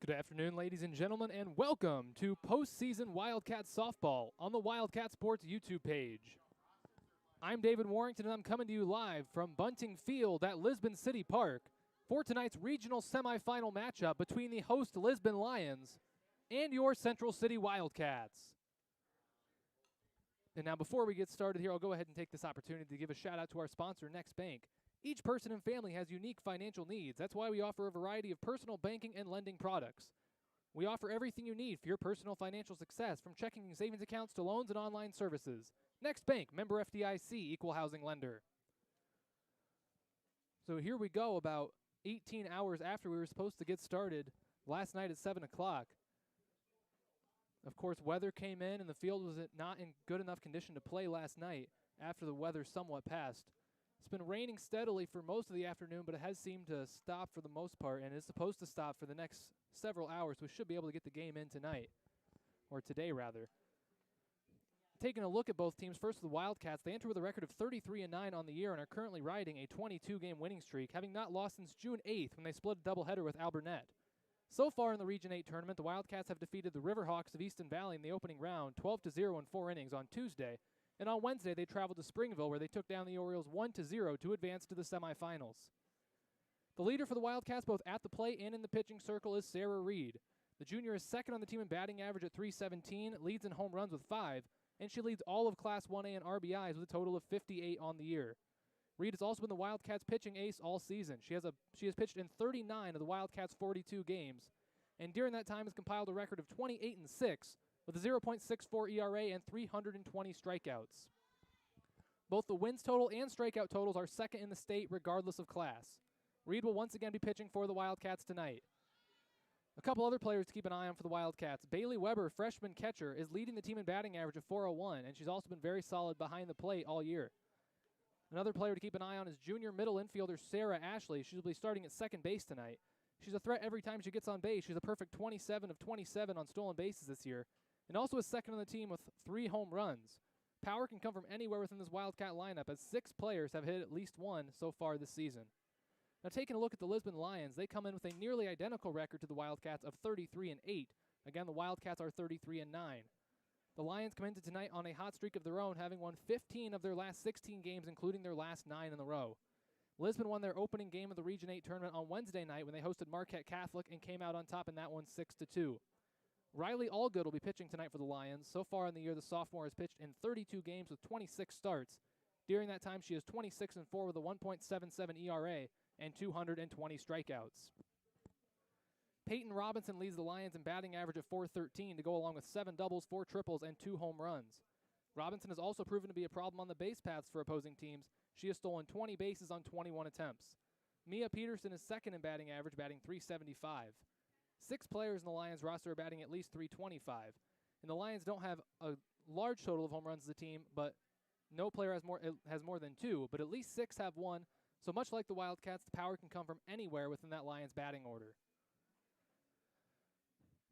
Good afternoon, ladies and gentlemen, and welcome to postseason Wildcat softball on the Wildcat Sports YouTube page. I'm David Warrington, and I'm coming to you live from Bunting Field at Lisbon City Park for tonight's regional semifinal matchup between the host Lisbon Lions and your Central City Wildcats. And now, before we get started here, I'll go ahead and take this opportunity to give a shout out to our sponsor, Next Bank. Each person and family has unique financial needs. That's why we offer a variety of personal banking and lending products. We offer everything you need for your personal financial success, from checking and savings accounts to loans and online services. Next Bank, member FDIC, equal housing lender. So here we go, about 18 hours after we were supposed to get started last night at 7 o'clock. Of course, weather came in, and the field was not in good enough condition to play last night after the weather somewhat passed. It's been raining steadily for most of the afternoon, but it has seemed to stop for the most part, and it's supposed to stop for the next several hours. We should be able to get the game in tonight, or today rather. Taking a look at both teams, first the Wildcats, they enter with a record of 33-9 on the year and are currently riding a 22-game winning streak, having not lost since June 8th when they split a doubleheader with Alburnett. So far in the Region 8 tournament, the Wildcats have defeated the Riverhawks of Easton Valley in the opening round 12-0 in 4 innings on Tuesday. And on Wednesday, they traveled to Springville, where they took down the Orioles 1-0 to advance to the semifinals. The leader for the Wildcats, both at the plate and in the pitching circle, is Sarah Reed. The junior is second on the team in batting average at .317, leads in home runs with 5, and she leads all of Class 1A in RBIs with a total of 58 on the year. Reed has also been the Wildcats' pitching ace all season. She has pitched in 39 of the Wildcats' 42 games, and during that time has compiled a record of 28-6, with a 0.64 ERA and 320 strikeouts. Both the wins total and strikeout totals are second in the state regardless of class. Reed will once again be pitching for the Wildcats tonight. A couple other players to keep an eye on for the Wildcats. Bailey Weber, freshman catcher, is leading the team in batting average of .401, and she's also been very solid behind the plate all year. Another player to keep an eye on is junior middle infielder Sarah Ashley. She'll be starting at second base tonight. She's a threat every time she gets on base. She's a perfect 27 of 27 on stolen bases this year, and also is second on the team with 3 home runs. Power can come from anywhere within this Wildcat lineup, as 6 players have hit at least one so far this season. Now, taking a look at the Lisbon Lions, they come in with a nearly identical record to the Wildcats of 33-8. Again, the Wildcats are 33-9. The Lions come into tonight on a hot streak of their own, having won 15 of their last 16 games, including their last 9 in a row. Lisbon won their opening game of the Region 8 tournament on Wednesday night when they hosted Marquette Catholic and came out on top in that one 6-2. Riley Allgood will be pitching tonight for the Lions. So far in the year, the sophomore has pitched in 32 games with 26 starts. During that time, she is 26-4 with a 1.77 ERA and 220 strikeouts. Peyton Robinson leads the Lions in batting average of .413 to go along with 7 doubles, 4 triples, and 2 home runs. Robinson has also proven to be a problem on the base paths for opposing teams. She has stolen 20 bases on 21 attempts. Mia Peterson is second in batting average, batting .375. 6 players in the Lions roster are batting at least .325. And the Lions don't have a large total of home runs as a team, but no player has more than 2, but at least 6 have 1. So much like the Wildcats, the power can come from anywhere within that Lions batting order.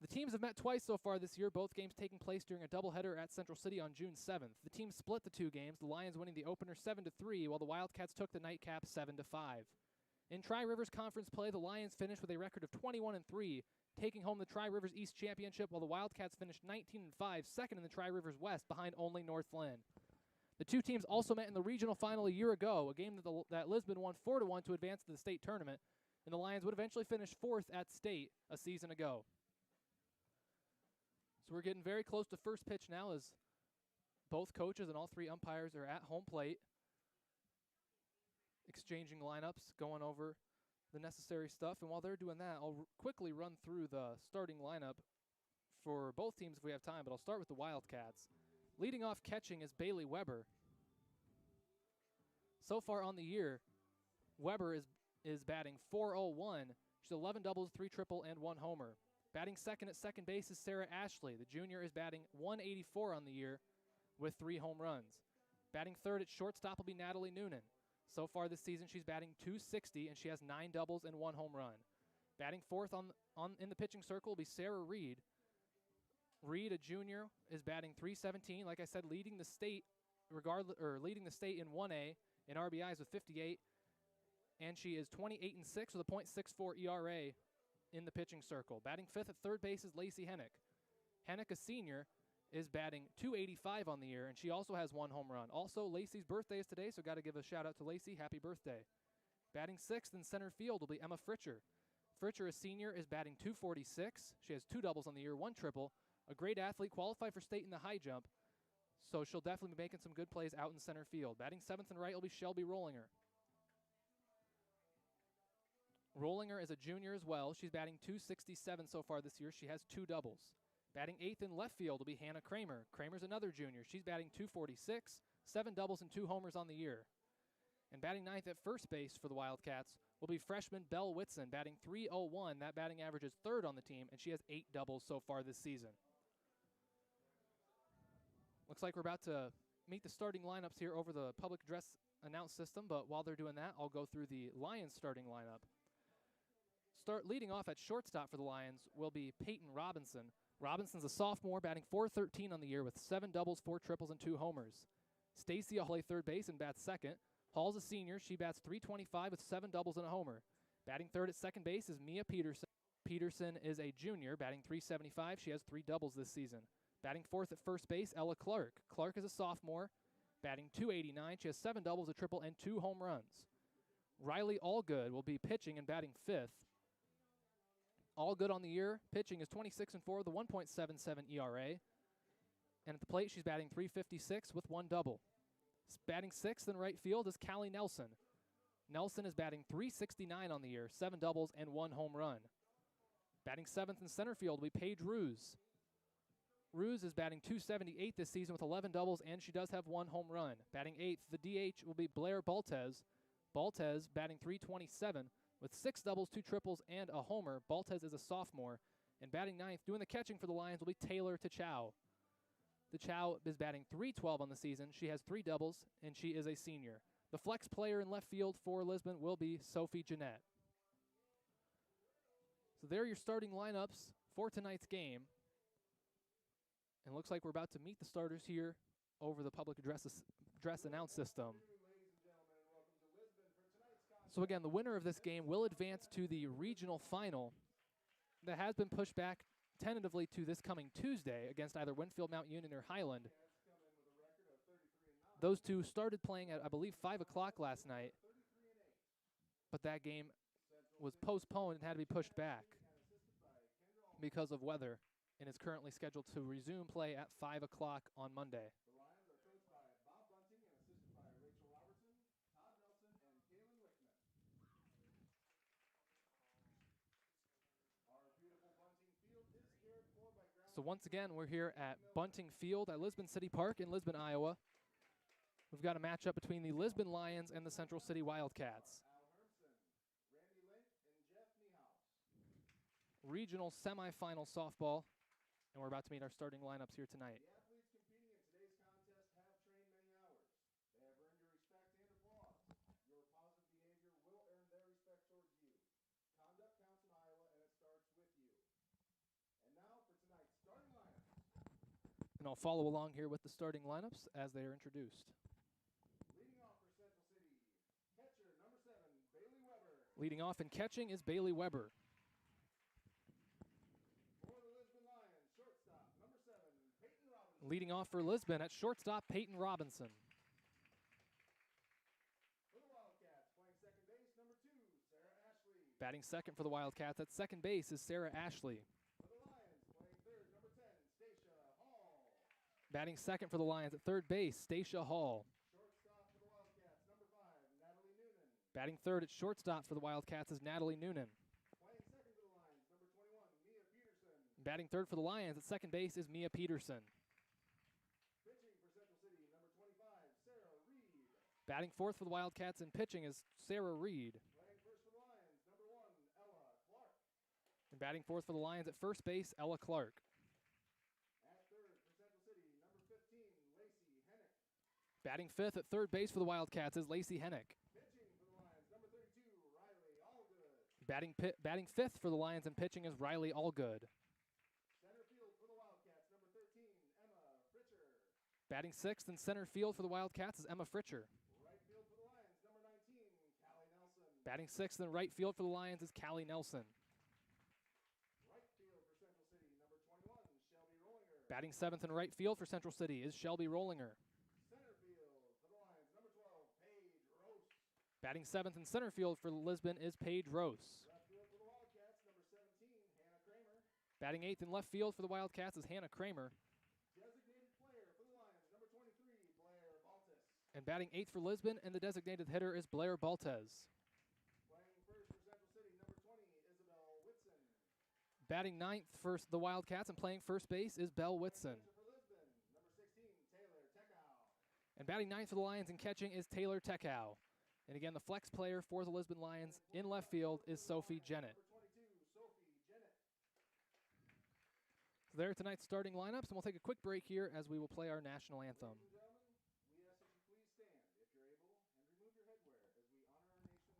The teams have met twice so far this year, both games taking place during a doubleheader at Central City on June 7th. The teams split the 2 games, the Lions winning the opener 7-3, while the Wildcats took the nightcap 7-5. In Tri-Rivers Conference play, the Lions finished with a record of 21-3, taking home the Tri-Rivers East Championship, while the Wildcats finished 19-5, second in the Tri-Rivers West, behind only North Lynn. The 2 teams also met in the regional final a year ago, a game that Lisbon won 4-1 to advance to the state tournament, and the Lions would eventually finish 4th at state a season ago. So we're getting very close to first pitch now, as both coaches and all 3 umpires are at home plate, exchanging lineups, going over the necessary stuff. And while they're doing that, I'll quickly run through the starting lineup for both teams if we have time, but I'll start with the Wildcats. Leading off catching is Bailey Weber. So far on the year, Weber is batting .401. She's 11 doubles, 3 triple, and 1 homer. Batting second at second base is Sarah Ashley. The junior is batting .184 on the year with 3 home runs. Batting third at shortstop will be Natalie Noonan. So far this season, she's batting .260, and she has 9 doubles and 1 home run. Batting fourth in the pitching circle will be Sarah Reed. Reed, a junior, is batting .317. Like I said, leading the state in 1A in RBIs with 58, and she is 28-6 with a .64 ERA in the pitching circle. Batting 5th at third base is Lacey Hennick. Hennick, a senior, is batting .285 on the year, and she also has 1 home run. Also, Lacey's birthday is today, so got to give a shout-out to Lacey. Happy birthday. Batting 6th in center field will be Emma Fritcher. Fritcher, a senior, is batting .246. She has 2 doubles on the year, 1 triple. A great athlete, qualified for state in the high jump, so she'll definitely be making some good plays out in center field. Batting 7th and right will be Shelby Rollinger. Rollinger is a junior as well. She's batting .267 so far this year. She has 2 doubles. Batting 8th in left field will be Hannah Kramer. Kramer's another junior. She's batting .246, 7 doubles and 2 homers on the year. And batting 9th at first base for the Wildcats will be freshman Belle Whitson, batting .301. That batting average is 3rd on the team, and she has 8 doubles so far this season. Looks like we're about to meet the starting lineups here over the public address announce system, but while they're doing that, I'll go through the Lions starting lineup. Leading off at shortstop for the Lions will be Peyton Robinson. Robinson's a sophomore, batting .413 on the year with 7 doubles, 4 triples, and 2 homers. Stacy Hall plays third base and bats second. Hall's a senior. She bats .325 with 7 doubles and a homer. Batting third at second base is Mia Peterson. Peterson is a junior, batting .375. She has 3 doubles this season. Batting fourth at first base, Ella Clark. Clark is a sophomore, batting .289. She has 7 doubles, a triple, and 2 home runs. Riley Allgood will be pitching and batting fifth. Allgood on the year, pitching is 26-4 with a 1.77 ERA. And at the plate, she's batting .356 with 1 double. Batting sixth in right field is Callie Nelson. Nelson is batting .369 on the year, 7 doubles and 1 home run. Batting seventh in center field will be Paige Ruse. Ruse is batting .278 this season with 11 doubles, and she does have 1 home run. Batting eighth, the DH will be Blair Baltez. Baltez batting .327 with 6 doubles, 2 triples, and a homer. Baltez is a sophomore. And batting ninth, doing the catching for the Lions, will be Taylor Tachow. Tachow is batting .312 on the season. She has 3 doubles, and she is a senior. The flex player in left field for Lisbon will be Sophie Jeanette. So there are your starting lineups for tonight's game. And it looks like we're about to meet the starters here over the public address announce system. So again, the winner of this game will advance to the regional final that has been pushed back tentatively to this coming Tuesday against either Winfield Mt Union or Highland. Those two started playing at, I believe, 5 o'clock last night, but that game was postponed and had to be pushed back because of weather, and is currently scheduled to resume play at 5 o'clock on Monday. The Lions are coached by Bob Bunting and assisted by Rachel Robertson, Todd Nelson, and Kaylin Wickman. Our beautiful Bunting Field is cared for by ground. So once again, we're here at Bunting Field at Lisbon City Park in Lisbon, Iowa. We've got a matchup between the Lisbon Lions and the Central City Wildcats. Al Hermson, Randy Link, and Jeff Niehaus. Regional semifinal softball, and we're about to meet our starting lineups here tonight. The athletes competing in today's contest have trained many hours. They have earned your respect and applause. Your positive behavior will earn their respect towards you. Conduct counts in Iowa, and it starts with you. And now for tonight's starting lineups. And I'll follow along here with the starting lineups as they are introduced. Leading off for Central City, catcher number 7, Bailey Weber. Leading off in catching is Bailey Weber. For the Lisbon Lions, shortstop number 7, Peyton Robinson. Leading off for Lisbon at shortstop, Peyton Robinson. For the Wildcats, playing second base, number 2, Sarah Ashley. Batting second for the Wildcats at second base is Sarah Ashley. For the Lions, playing third, number 10, Stacia Hall. Batting second for the Lions at third base, Stacia Hall. Shortstop for the Wildcats, number 5, Natalie Noonan. Batting third at shortstop for the Wildcats is Natalie Noonan. Playing second for the Lions, number 21, Mia Peterson. Batting third for the Lions at second base is Mia Peterson. Pitching for Central City, number 25, Sarah Reed. Batting fourth for the Wildcats and pitching is Sarah Reed. Playing first for the Lions, number 1, Ella Clark. And batting fourth for the Lions at first base, Ella Clark. At third for Central City, number 15, Lacey Hennick. Batting fifth at third base for the Wildcats is Lacey Hennick. Pitching for the Lions, number 32, Riley Allgood. Batting fifth for the Lions and pitching is Riley Allgood. Center field for the Wildcats, number 13, Emma Fritcher. Batting sixth in center field for the Wildcats is Emma Fritcher. Right field for the Lions, number 19, Callie Nelson. Batting sixth in right field for the Lions is Callie Nelson. Batting 7th in right field for Central City is Shelby Rollinger. Center field for the Lions, number 12, Paige Rose. Batting 7th in center field for Lisbon is Paige Rose. Left field for the Wildcats, number 17, Hannah Kramer. Batting 8th in left field for the Wildcats is Hannah Kramer. Designated player for the Lions, number 23, Blair Baltus. And batting 8th for Lisbon, and the designated hitter is Blair Baltez. Playing first for Central City, number 20, Isabel Whitson. Batting 9th for the Wildcats and playing first base is Belle Whitson. For Lisbon, number 16, Taylor Tekow. And batting 9th for the Lions and catching is Taylor Tekow. And again, the flex player for the Lisbon Lions in left field is Sophie Jennett. Number 22, Sophie Jennett. So there are tonight's starting lineups, and we'll take a quick break here as we will play our national anthem. Ladies and gentlemen, we ask that you please stand, if you're able, and remove your headwear as we honor our nation's veterans with the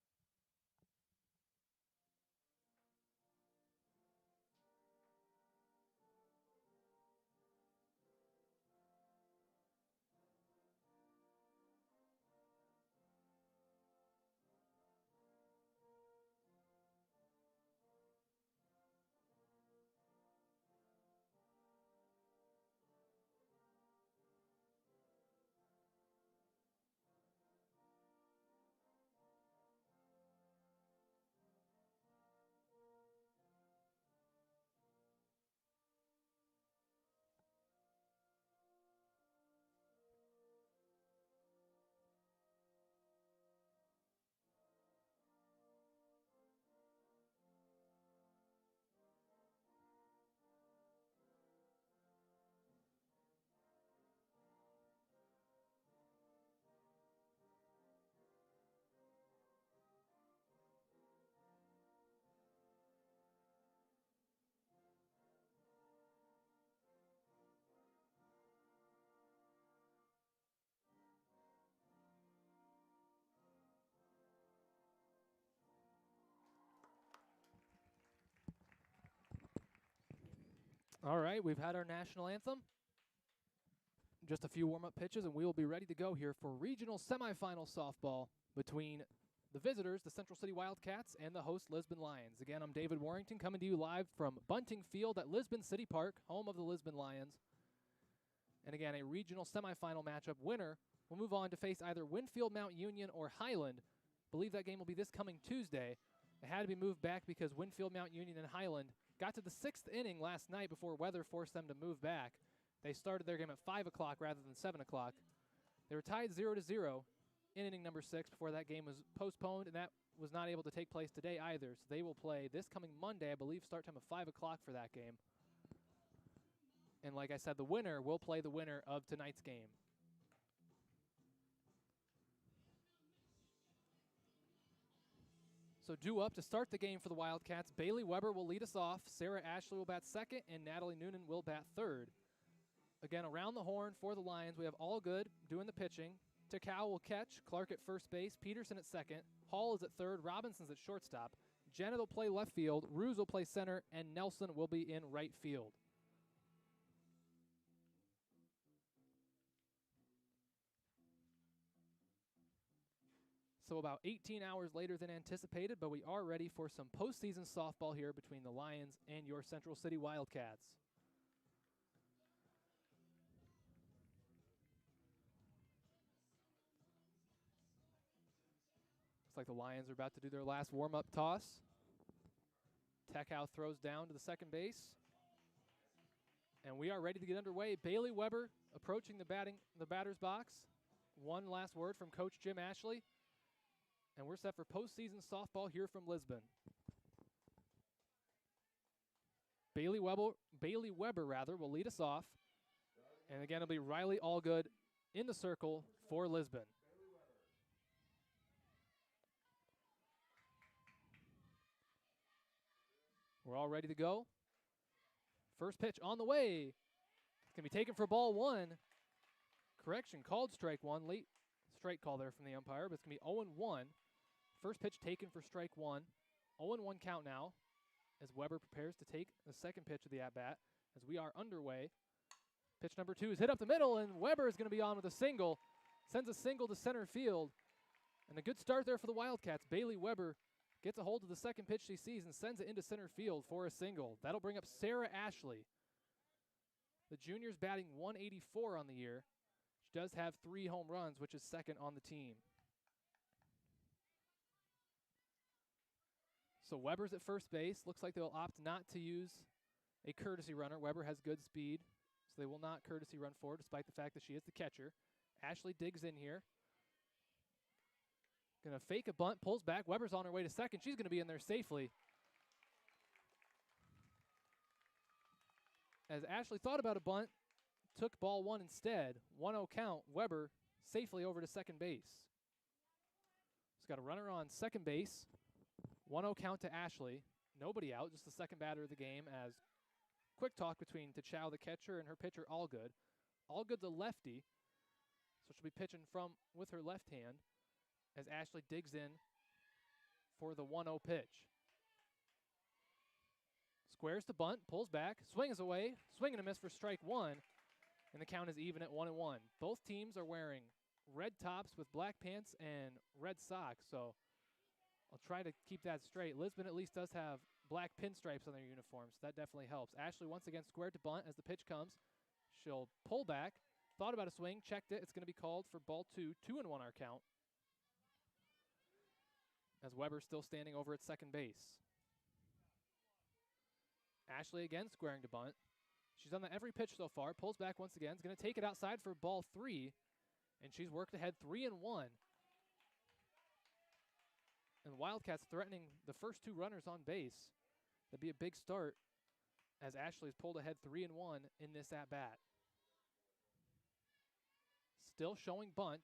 playing of the national anthem. All right, we've had our national anthem. Just a few warm-up pitches, and we will be ready to go here for regional semifinal softball between the visitors, the Central City Wildcats, and the host Lisbon Lions. Again, I'm David Warrington coming to you live from Bunting Field at Lisbon City Park, home of the Lisbon Lions. And again, a regional semifinal matchup winner will move on to face either Winfield Mt Union or Highland. I believe that game will be this coming Tuesday. It had to be moved back because Winfield Mt Union and Highland got to the 6th inning last night before weather forced them to move back. They started their game at 5 o'clock rather than 7 o'clock. They were tied 0-0 in inning number 6 before that game was postponed, and that was not able to take place today either. So they will play this coming Monday, I believe, start time of 5 o'clock for that game. And like I said, the winner will play the winner of tonight's game. So due up to start the game for the Wildcats, Bailey Weber will lead us off, Sarah Ashley will bat second, and Natalie Noonan will bat third. Again, around the horn for the Lions, we have Allgood doing the pitching. Tekow will catch, Clark at first base, Peterson at second, Hall is at third, Robinson's at shortstop, Janet will play left field, Ruse will play center, and Nelson will be in right field. So about 18 hours later than anticipated, but we are ready for some postseason softball here between the Lions and your Central City Wildcats. Looks like the Lions are about to do their last warm-up toss. Tekow throws down to the second base. And we are ready to get underway. Bailey Weber approaching the batter's box. One last word from Coach Jim Ashley. And we're set for postseason softball here from Lisbon. Bailey Weber will lead us off. And again, it'll be Riley Allgood in the circle for Lisbon. We're all ready to go. First pitch on the way. It's going to be taken for ball one. Correction, called strike one. Late strike call there from the umpire, but it's going to be 0-1. First pitch taken for strike one. 0-1 count now as Weber prepares to take the second pitch of the at-bat as we are underway. Pitch number 2 is hit up the middle, and Weber is going to be on with a single. Sends a single to center field. And a good start there for the Wildcats. Bailey Weber gets a hold of the second pitch she sees and sends it into center field for a single. That'll bring up Sarah Ashley. The junior's batting 184 on the year. She does have 3 home runs, which is second on the team. So Weber's at first base. Looks like they'll opt not to use a courtesy runner. Weber has good speed, so they will not courtesy run forward, despite the fact that she is the catcher. Ashley digs in here. Going to fake a bunt, pulls back. Weber's on her way to second. She's going to be in there safely. As Ashley thought about a bunt, took ball 1 instead. 1-0 count. Weber safely over to second base. She's got a runner on second base. 1-0 count to Ashley. Nobody out, just the second batter of the game, as quick talk between Tachow, the catcher, and her pitcher, Allgood. Allgood, the lefty, so she'll be pitching from with her left hand as Ashley digs in for the 1-0 pitch. Squares to bunt, pulls back, swings away, swing and a miss for strike 1, and the count is even at 1-1. Both teams are wearing red tops with black pants and red socks, so I'll try to keep that straight. Lisbon at least does have black pinstripes on their uniforms. So that definitely helps. Ashley once again squared to bunt as the pitch comes. She'll pull back. Thought about a swing, checked it. It's going to be called for ball 2, 2-1 our count. As Weber's still standing over at second base. Ashley again squaring to bunt. She's done that every pitch so far. Pulls back once again. Is going to take it outside for ball 3. And she's worked ahead 3-1. And Wildcats threatening the first 2 runners on base. That'd be a big start as Ashley's pulled ahead 3-1 in this at-bat. Still showing bunt.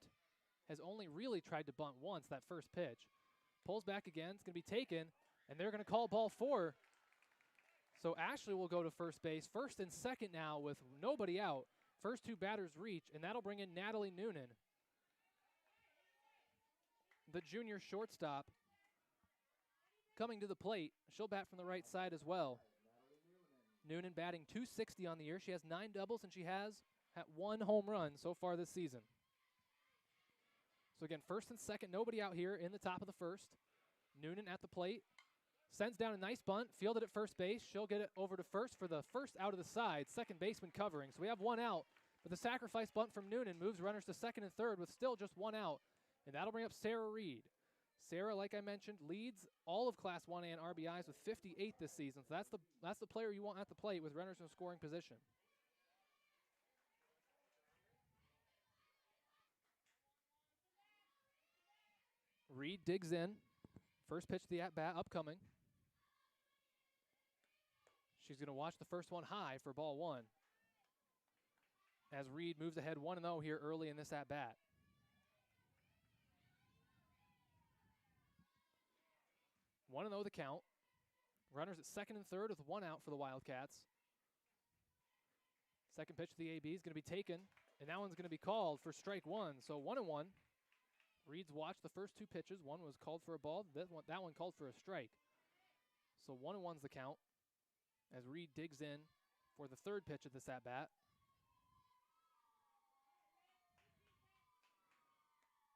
Has only really tried to bunt once that first pitch. Pulls back again. It's going to be taken. And they're going to call ball 4. So Ashley will go to first base. First and second now with nobody out. First 2 batters reach. And that'll bring in Natalie Noonan, the junior shortstop, coming to the plate. She'll bat from the right side as well. Noonan batting .260 on the year. She has 9 doubles, and she has had 1 home run so far this season. So again, first and second, nobody out here in the top of the first. Noonan at the plate. Sends down a nice bunt, fielded at first base. She'll get it over to first for the first out of the side. Second baseman covering. So we have 1 out. But the sacrifice bunt from Noonan moves runners to second and third with still just 1 out. And that'll bring up Sarah Reed. Sarah, like I mentioned, leads all of Class 1A in RBIs with 58 this season. So that's the player you want at the plate with runners in scoring position. Reed digs in. First pitch of the at-bat upcoming. She's going to watch the first one high for ball 1. As Reed moves ahead 1-0 here early in this at-bat. One and 0 the count. Runners at second and third with 1 out for the Wildcats. Second pitch to the AB is going to be taken, and that one's going to be called for strike 1. So 1-1. Reed's watched the first 2 pitches. One was called for a ball. That one called for a strike. So 1-1's the count as Reed digs in for the third pitch of this at-bat.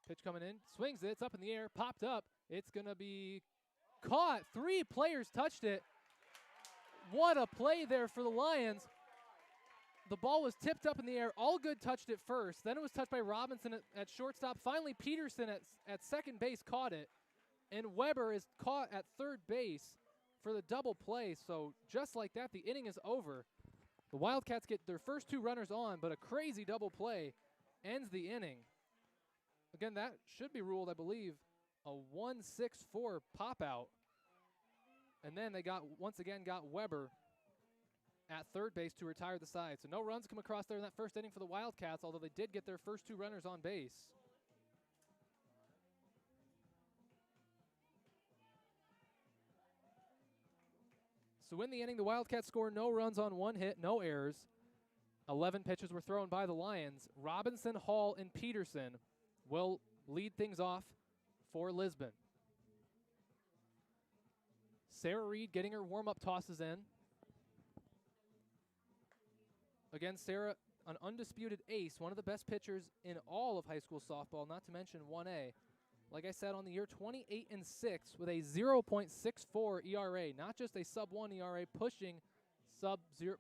Pitch coming in. Swings it. It's up in the air. Popped up. It's going to be caught. 3 players touched it. What a play there for the Lions. The ball was tipped up in the air. Allgood touched it first. Then it was touched by Robinson at shortstop. Finally, Peterson at second base caught it. And Weber is caught at third base for the double play. So just like that, the inning is over. The Wildcats get their first 2 runners on, but a crazy double play ends the inning. Again, that should be ruled, I believe, a 1-6-4 pop-out. And then they once again got Weber at third base to retire the side. So no runs come across there in that first inning for the Wildcats, although they did get their first 2 runners on base. So in the inning, the Wildcats score no runs on 1 hit, no errors. 11 pitches were thrown by the Lions. Robinson, Hall, and Peterson will lead things off for Lisbon. Sarah Reed getting her warm-up tosses in. Again, Sarah, an undisputed ace, one of the best pitchers in all of high school softball, not to mention 1A. like I said, on the year 28-6 with a 0.64 ERA, not just a sub-1 ERA, pushing sub 0.5,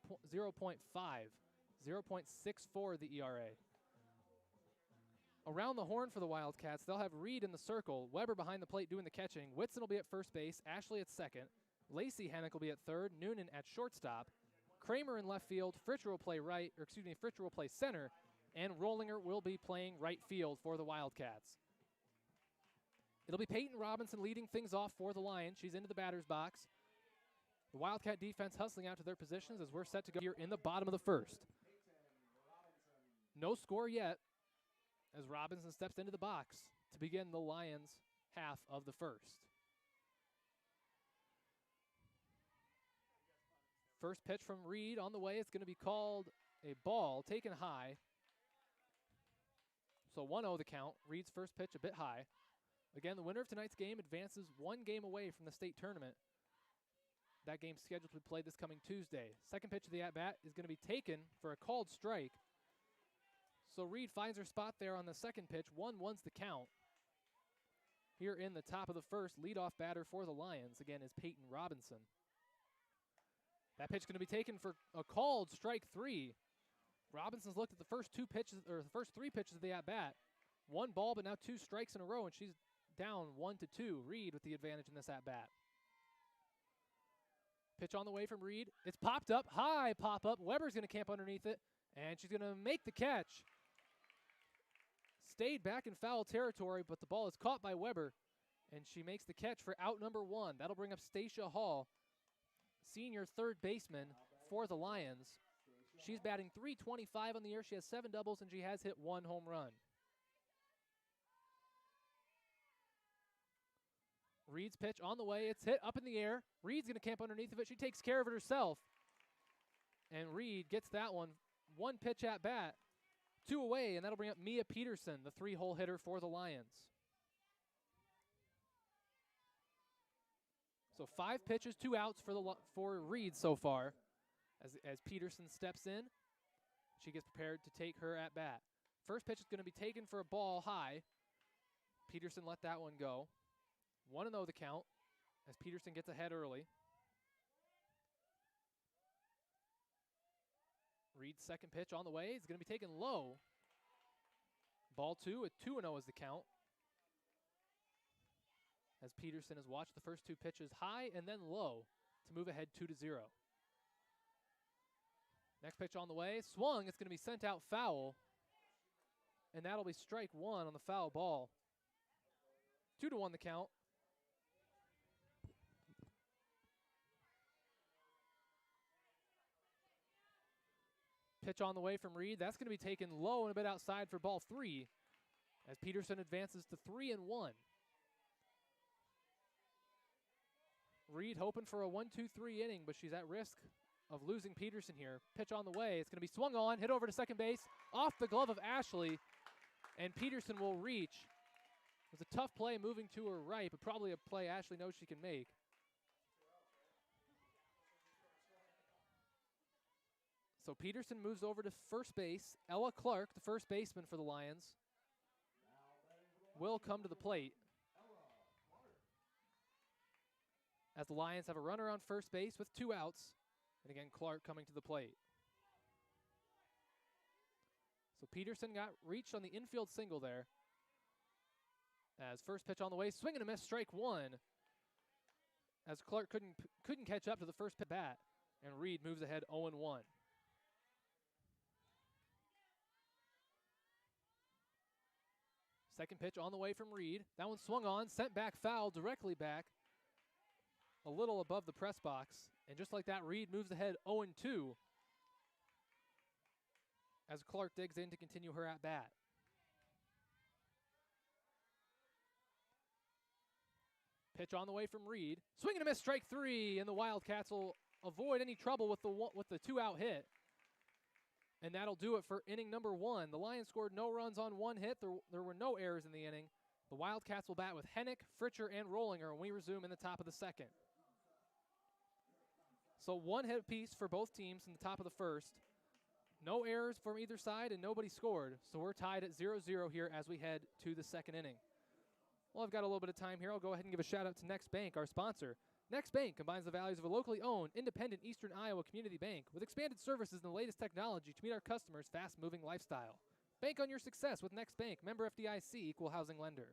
0.64 the ERA. Around the horn for the Wildcats, they'll have Reed in the circle, Weber behind the plate doing the catching, Whitson will be at first base, Ashley at second, Lacey Hennick will be at third, Noonan at shortstop, Kramer in left field, Fritcher will play Fritcher will play center, and Rollinger will be playing right field for the Wildcats. It'll be Peyton Robinson leading things off for the Lions. She's into the batter's box. The Wildcat defense hustling out to their positions as we're set to go here in the bottom of the first. No score yet as Robinson steps into the box to begin the Lions' half of the first. First pitch from Reed on the way. It's going to be called a ball, taken high. So 1-0 the count. Reed's first pitch a bit high. Again, the winner of tonight's game advances one game away from the state tournament. That game's scheduled to be played this coming Tuesday. Second pitch of the at-bat is going to be taken for a called strike. So Reed finds her spot there on the second pitch. 1-1's the count. Here in the top of the first, leadoff batter for the Lions, again, is Peyton Robinson. That pitch going to be taken for a called strike 3. Robinson's looked at the first three pitches of the at-bat. One ball, but now 2 strikes in a row, and she's down 1-2. Reed with the advantage in this at-bat. Pitch on the way from Reed. It's popped up, high pop-up. Weber's going to camp underneath it, and she's going to make the catch. Stayed back in foul territory, but the ball is caught by Weber, and she makes the catch for out number 1. That'll bring up Stacia Hall, senior third baseman for the Lions. She's batting .325 on the year. She has 7 doubles, and she has hit 1 home run. Reed's pitch on the way. It's hit up in the air. Reed's going to camp underneath of it. She takes care of it herself. And Reed gets that one. 1 pitch at bat. 2 away, and that'll bring up Mia Peterson, the 3-hole hitter for the Lions. So 5 pitches, 2 outs for Reed so far. As Peterson steps in, she gets prepared to take her at bat. First pitch is going to be taken for a ball high. Peterson let that one go. 1-0 the count as Peterson gets ahead early. Reed's second pitch on the way. It's going to be taken low. Ball 2 at 2-0 is the count. As Peterson has watched the first 2 pitches high and then low to move ahead 2-0. Next pitch on the way. Swung. It's going to be sent out foul. And that'll be strike 1 on the foul ball. 2-1 the count. Pitch on the way from Reed. That's going to be taken low and a bit outside for ball 3 as Peterson advances to 3-1. Reed hoping for a 1-2-3 inning, but she's at risk of losing Peterson here. Pitch on the way. It's going to be swung on, hit over to second base, off the glove of Ashley, and Peterson will reach. It was a tough play moving to her right, but probably a play Ashley knows she can make. So Peterson moves over to first base. Ella Clark, the first baseman for the Lions, will come to the plate. As the Lions have a runner on first base with 2 outs. And again, Clark coming to the plate. So Peterson got reached on the infield single there. As first pitch on the way, swing and a miss, strike 1. As Clark couldn't catch up to the first bat. And Reed moves ahead 0-1. Second pitch on the way from Reed. That one swung on, sent back foul, directly back. A little above the press box. And just like that, Reed moves ahead 0-2 as Clark digs in to continue her at-bat. Pitch on the way from Reed. Swing and a miss, strike 3, and the Wildcats will avoid any trouble with the 2-out hit. And that'll do it for inning number 1. The Lions scored no runs on 1 hit. There were no errors in the inning. The Wildcats will bat with Hennick, Fritcher, and Rollinger when we resume in the top of the second. So 1 hit apiece for both teams in the top of the first. No errors from either side and nobody scored. So we're tied at 0-0 here as we head to the second inning. Well, I've got a little bit of time here. I'll go ahead and give a shout out to Next Bank, our sponsor. Next Bank combines the values of a locally owned, independent Eastern Iowa community bank with expanded services and the latest technology to meet our customers' fast-moving lifestyle. Bank on your success with Next Bank, member FDIC, equal housing lender.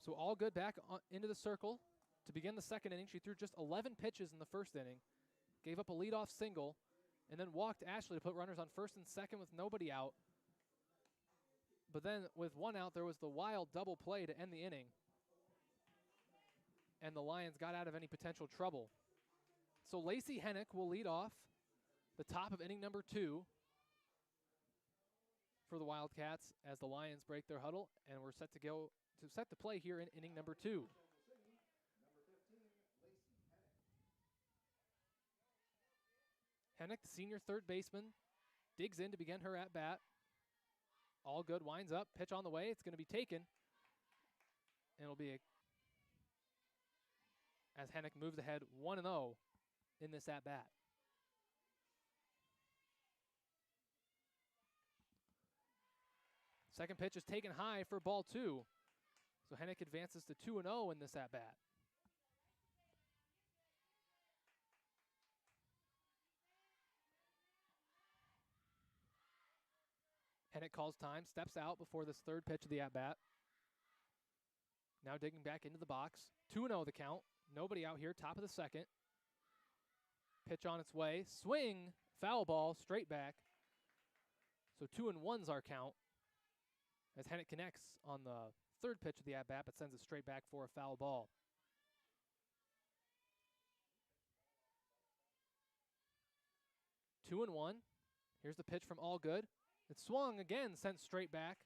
So all good back into the circle to begin the second inning. She threw just 11 pitches in the first inning, gave up a leadoff single, and then walked Ashley to put runners on first and second with nobody out. But then with one out, there was the wild double play to end the inning. And the Lions got out of any potential trouble. So Lacey Hennick will lead off the top of inning number 2 for the Wildcats as the Lions break their huddle, and we're set to go to set the play here in inning number 2. Hennick, the senior third baseman, digs in to begin her at-bat. All good, winds up, pitch on the way. It's going to be taken. And it'll be as Hennick moves ahead 1-0 in this at-bat. Second pitch is taken high for ball 2. So Hennick advances to 2-0 in this at-bat. Hennick calls time, steps out before this third pitch of the at-bat. Now digging back into the box. 2-0 the count. Nobody out here, top of the second. Pitch on its way. Swing, foul ball, straight back. So 2-1's our count. As Hennick connects on the third pitch of the at-bat, but sends it straight back for a foul ball. Two and one. Here's the pitch from Allgood. It's swung again, sent straight back.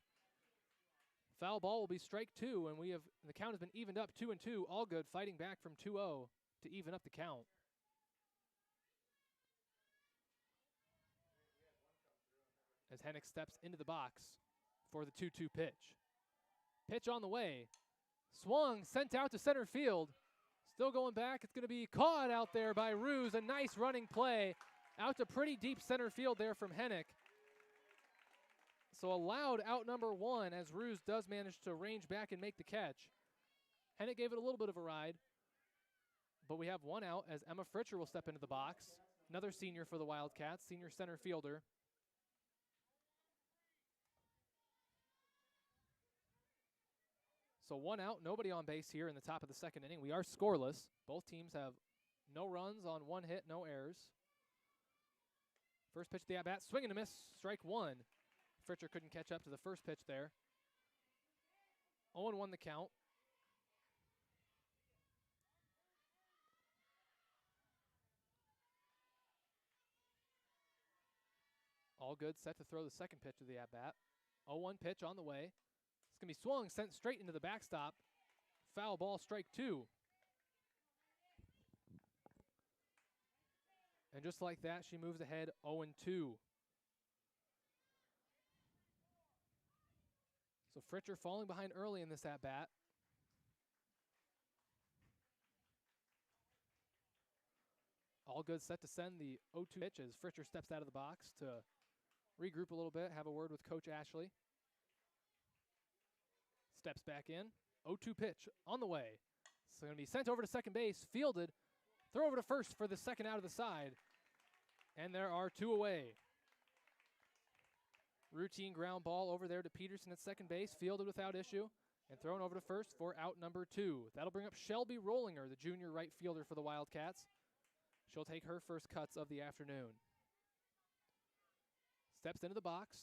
Foul ball will be strike 2, and the count has been evened up 2-2. Allgood fighting back from 2-0 to even up the count. As Hennick steps into the box for the 2-2 pitch. Pitch on the way. Swung, sent out to center field. Still going back. It's going to be caught out there by Ruse. A nice running play out to pretty deep center field there from Hennick. So allowed out number 1 as Ruse does manage to range back and make the catch. Hennick gave it a little bit of a ride, but we have one out as Emma Fritcher will step into the box. Another senior for the Wildcats, senior center fielder. So one out, nobody on base here in the top of the second inning. We are scoreless. Both teams have no runs on one hit, no errors. First pitch of the at-bat, swing and a miss, strike 1. Fritcher couldn't catch up to the first pitch there. 0-1 the count. Allgood set to throw the second pitch of the at-bat. 0-1 pitch on the way. It's going to be swung, sent straight into the backstop. Foul ball, strike 2. And just like that, she moves ahead 0-2. So Fritcher falling behind early in this at-bat. Allgood set to send the 0-2 pitch as Fritcher steps out of the box to regroup a little bit, have a word with Coach Ashley. Steps back in. 0-2 pitch on the way. So going to be sent over to second base, fielded, throw over to first for the second out of the side. And there are 2 away. Routine ground ball over there to Peterson at second base, fielded without issue, and thrown over to first for out number 2. That'll bring up Shelby Rollinger, the junior right fielder for the Wildcats. She'll take her first cuts of the afternoon. Steps into the box.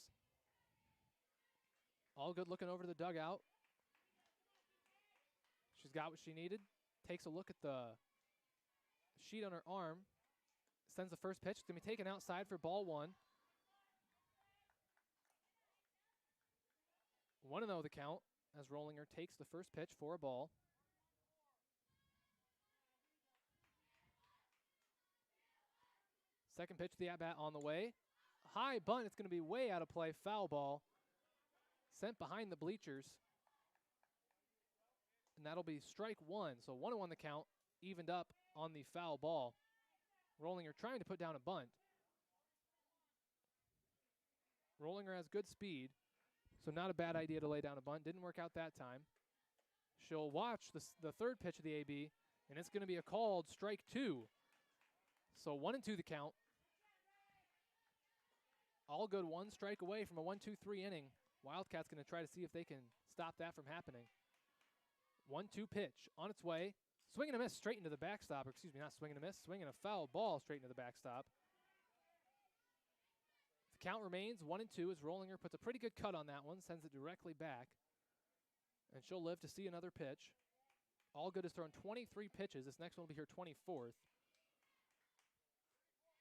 Allgood looking over the dugout. She's got what she needed. Takes a look at the sheet on her arm. Sends the first pitch. It's going to be taken outside for ball 1. 1-0 the count as Rollinger takes the first pitch for a ball. Second pitch to the at-bat on the way. High bunt. It's going to be way out of play. Foul ball. Sent behind the bleachers. And that'll be strike 1. So 1-1 the count. Evened up on the foul ball. Rollinger trying to put down a bunt. Rollinger has good speed, so not a bad idea to lay down a bunt. Didn't work out that time. She'll watch the third pitch of the AB, and it's going to be a called strike 2. So 1-2 the count. All good, 1 strike away from a 1-2-3 inning. Wildcats going to try to see if they can stop that from happening. 1-2 pitch on its way. Swing and a miss straight into the backstop. Or excuse me, not swing and a miss. Swing and a foul ball straight into the backstop. The count remains 1-2 as Rollinger puts a pretty good cut on that one, sends it directly back. And she'll live to see another pitch. Allgood has thrown 23 pitches. This next one will be her 24th.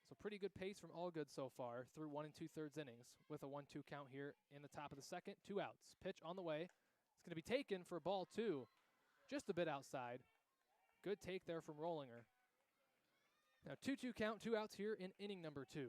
So pretty good pace from Allgood so far through 1 2/3 innings with a 1-2 count here in the top of the second. 2 outs. Pitch on the way. It's going to be taken for ball 2. Just a bit outside. Good take there from Rollinger. Now 2-2 count, 2 outs here in inning number 2.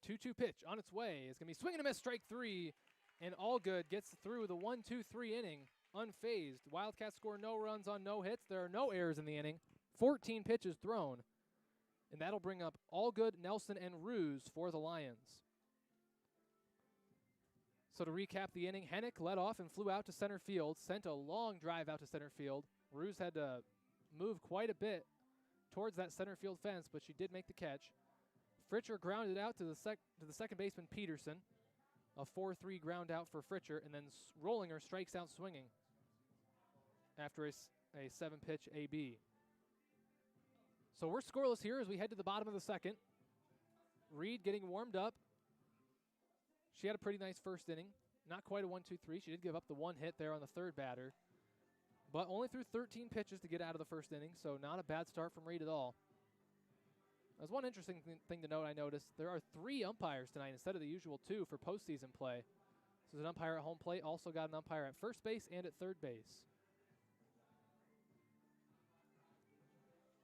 2-2 pitch on its way. It's going to be swing and a miss, strike 3. And Allgood gets through the 1-2-3 inning unfazed. Wildcats score no runs on no hits. There are no errors in the inning. 14 pitches thrown. And that'll bring up Allgood, Nelson, and Ruse for the Lions. So to recap the inning, Hennick led off and flew out to center field, sent a long drive out to center field. Ruse had to move quite a bit towards that center field fence, but she did make the catch. Fritcher grounded out to the second baseman Peterson. A 4-3 ground out for Fritcher, and then Rollinger strikes out swinging after a 7-pitch AB. So we're scoreless here as we head to the bottom of the second. Reed getting warmed up. She had a pretty nice first inning. Not quite a 1-2-3. She did give up the 1 hit there on the third batter, but only threw 13 pitches to get out of the first inning, so not a bad start from Reed at all. There's one interesting thing to note I noticed. There are 3 umpires tonight instead of the usual 2 for postseason play. So there's an umpire at home plate, also got an umpire at first base and at third base.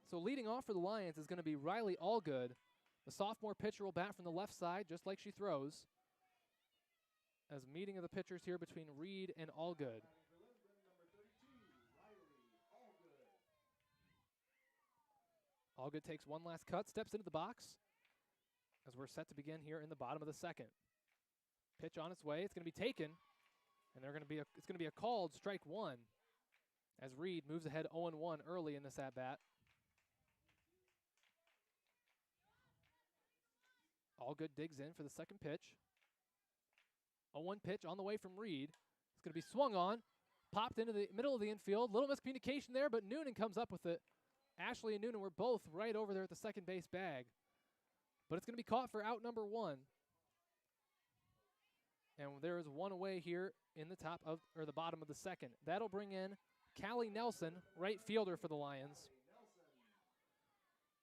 So leading off for the Lions is going to be Riley Allgood. The sophomore pitcher will bat from the left side just like she throws. As meeting of the pitchers here between Reed and Allgood. Allgood takes one last cut, steps into the box as we're set to begin here in the bottom of the second. Pitch on its way. It's going to be taken, and it's going to be a called strike 1 as Reed moves ahead 0-1 early in this at-bat. Allgood digs in for the second pitch. 0-1 pitch on the way from Reed. It's going to be swung on, popped into the middle of the infield. Little miscommunication there, but Noonan comes up with it. Ashley and Noonan were both right over there at the second base bag. But it's going to be caught for out number 1. And there is one away here in the the bottom of the second. That'll bring in Callie Nelson, right fielder for the Lions,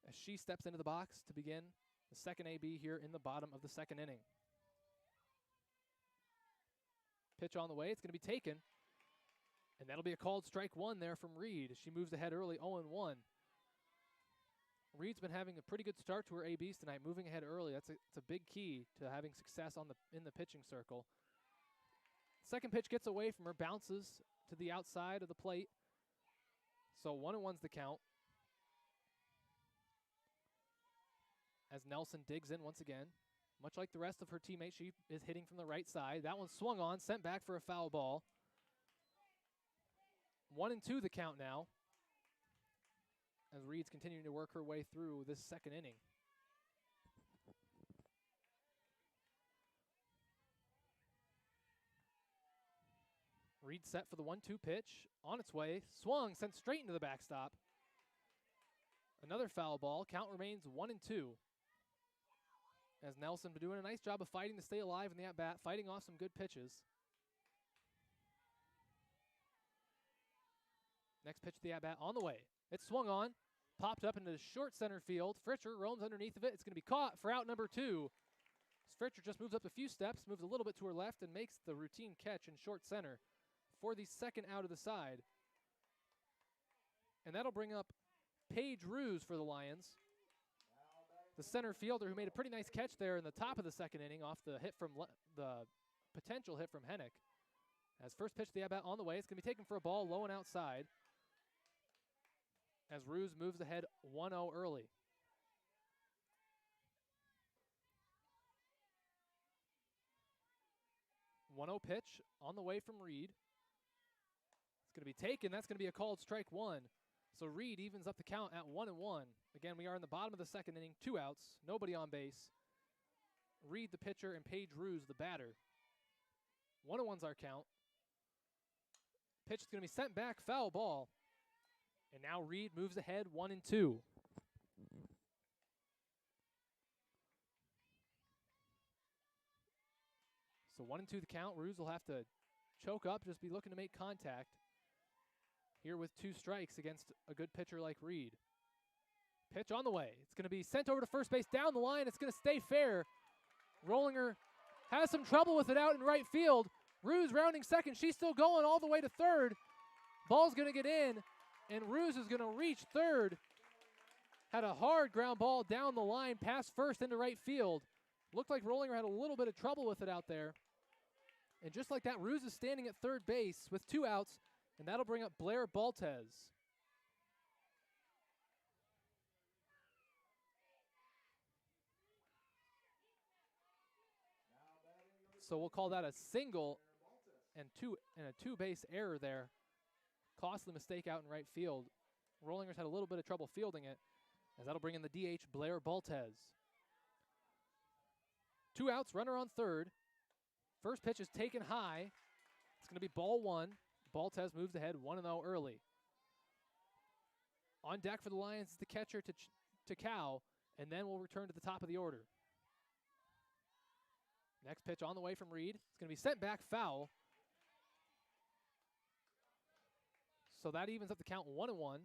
as she steps into the box to begin the second AB here in the bottom of the second inning. Pitch on the way. It's going to be taken. And that'll be a called strike 1 there from Reed as she moves ahead early 0-1. Reed's been having a pretty good start to her ABs tonight, moving ahead early. It's a big key to having success in the pitching circle. Second pitch gets away from her, bounces to the outside of the plate. So 1-1's the count. As Nelson digs in once again. Much like the rest of her teammates, she is hitting from the right side. That one swung on, sent back for a foul ball. 1-2 the count now, as Reed's continuing to work her way through this second inning. Reed set for the 1-2 pitch. On its way, swung, sent straight into the backstop. Another foul ball. Count remains 1-2. As Nelson been doing a nice job of fighting to stay alive in the at-bat, fighting off some good pitches. Next pitch of the at-bat on the way. It's swung on, popped up into the short center field. Fritcher roams underneath of it. It's going to be caught for out number 2. Fritcher just moves up a few steps, moves a little bit to her left, and makes the routine catch in short center for the second out of the side. And that'll bring up Paige Ruse for the Lions, the center fielder who made a pretty nice catch there in the top of the second inning off the hit from the potential hit from Hennick. As first pitch of the at-bat on the way, it's going to be taken for a ball low and outside. As Ruse moves ahead 1-0 early. 1-0 pitch on the way from Reed. It's going to be taken. That's going to be a called strike one. So Reed evens up the count at 1-1. Again, we are in the bottom of the second inning, 2 outs, nobody on base. Reed, the pitcher, and Paige Ruse, the batter. 1-1's our count. Pitch is going to be sent back, foul ball. And now Reed moves ahead, 1-2. So 1-2 the count. Ruse will have to choke up, just be looking to make contact here with 2 strikes against a good pitcher like Reed. Pitch on the way. It's going to be sent over to first base down the line. It's going to stay fair. Rollinger has some trouble with it out in right field. Ruse rounding second. She's still going all the way to third. Ball's going to get in, and Ruse is going to reach third. Had a hard ground ball down the line, past first into right field. Looked like Rollinger had a little bit of trouble with it out there. And just like that, Ruse is standing at third base with 2 outs, and that'll bring up Blair Baltez. So we'll call that a single and a 2-base error there. Costly mistake out in right field. Rollinger's had a little bit of trouble fielding it, as that'll bring in the DH, Blair Baltez. 2 outs, runner on third. First pitch is taken high. It's going to be ball 1. Baltez moves ahead 1-0 early. On deck for the Lions is the catcher to Cow, and then we'll return to the top of the order. Next pitch on the way from Reed. It's going to be sent back, foul. So that evens up the count 1-1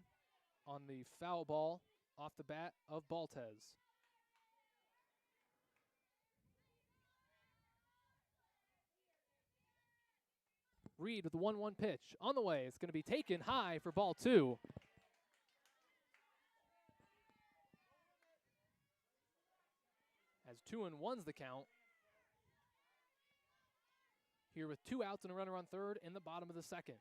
on the foul ball off the bat of Baltez. Reed with the 1-1 pitch on the way. It's going to be taken high for ball 2. As 2-1's the count. Here with 2 outs and a runner on third in the bottom of the second.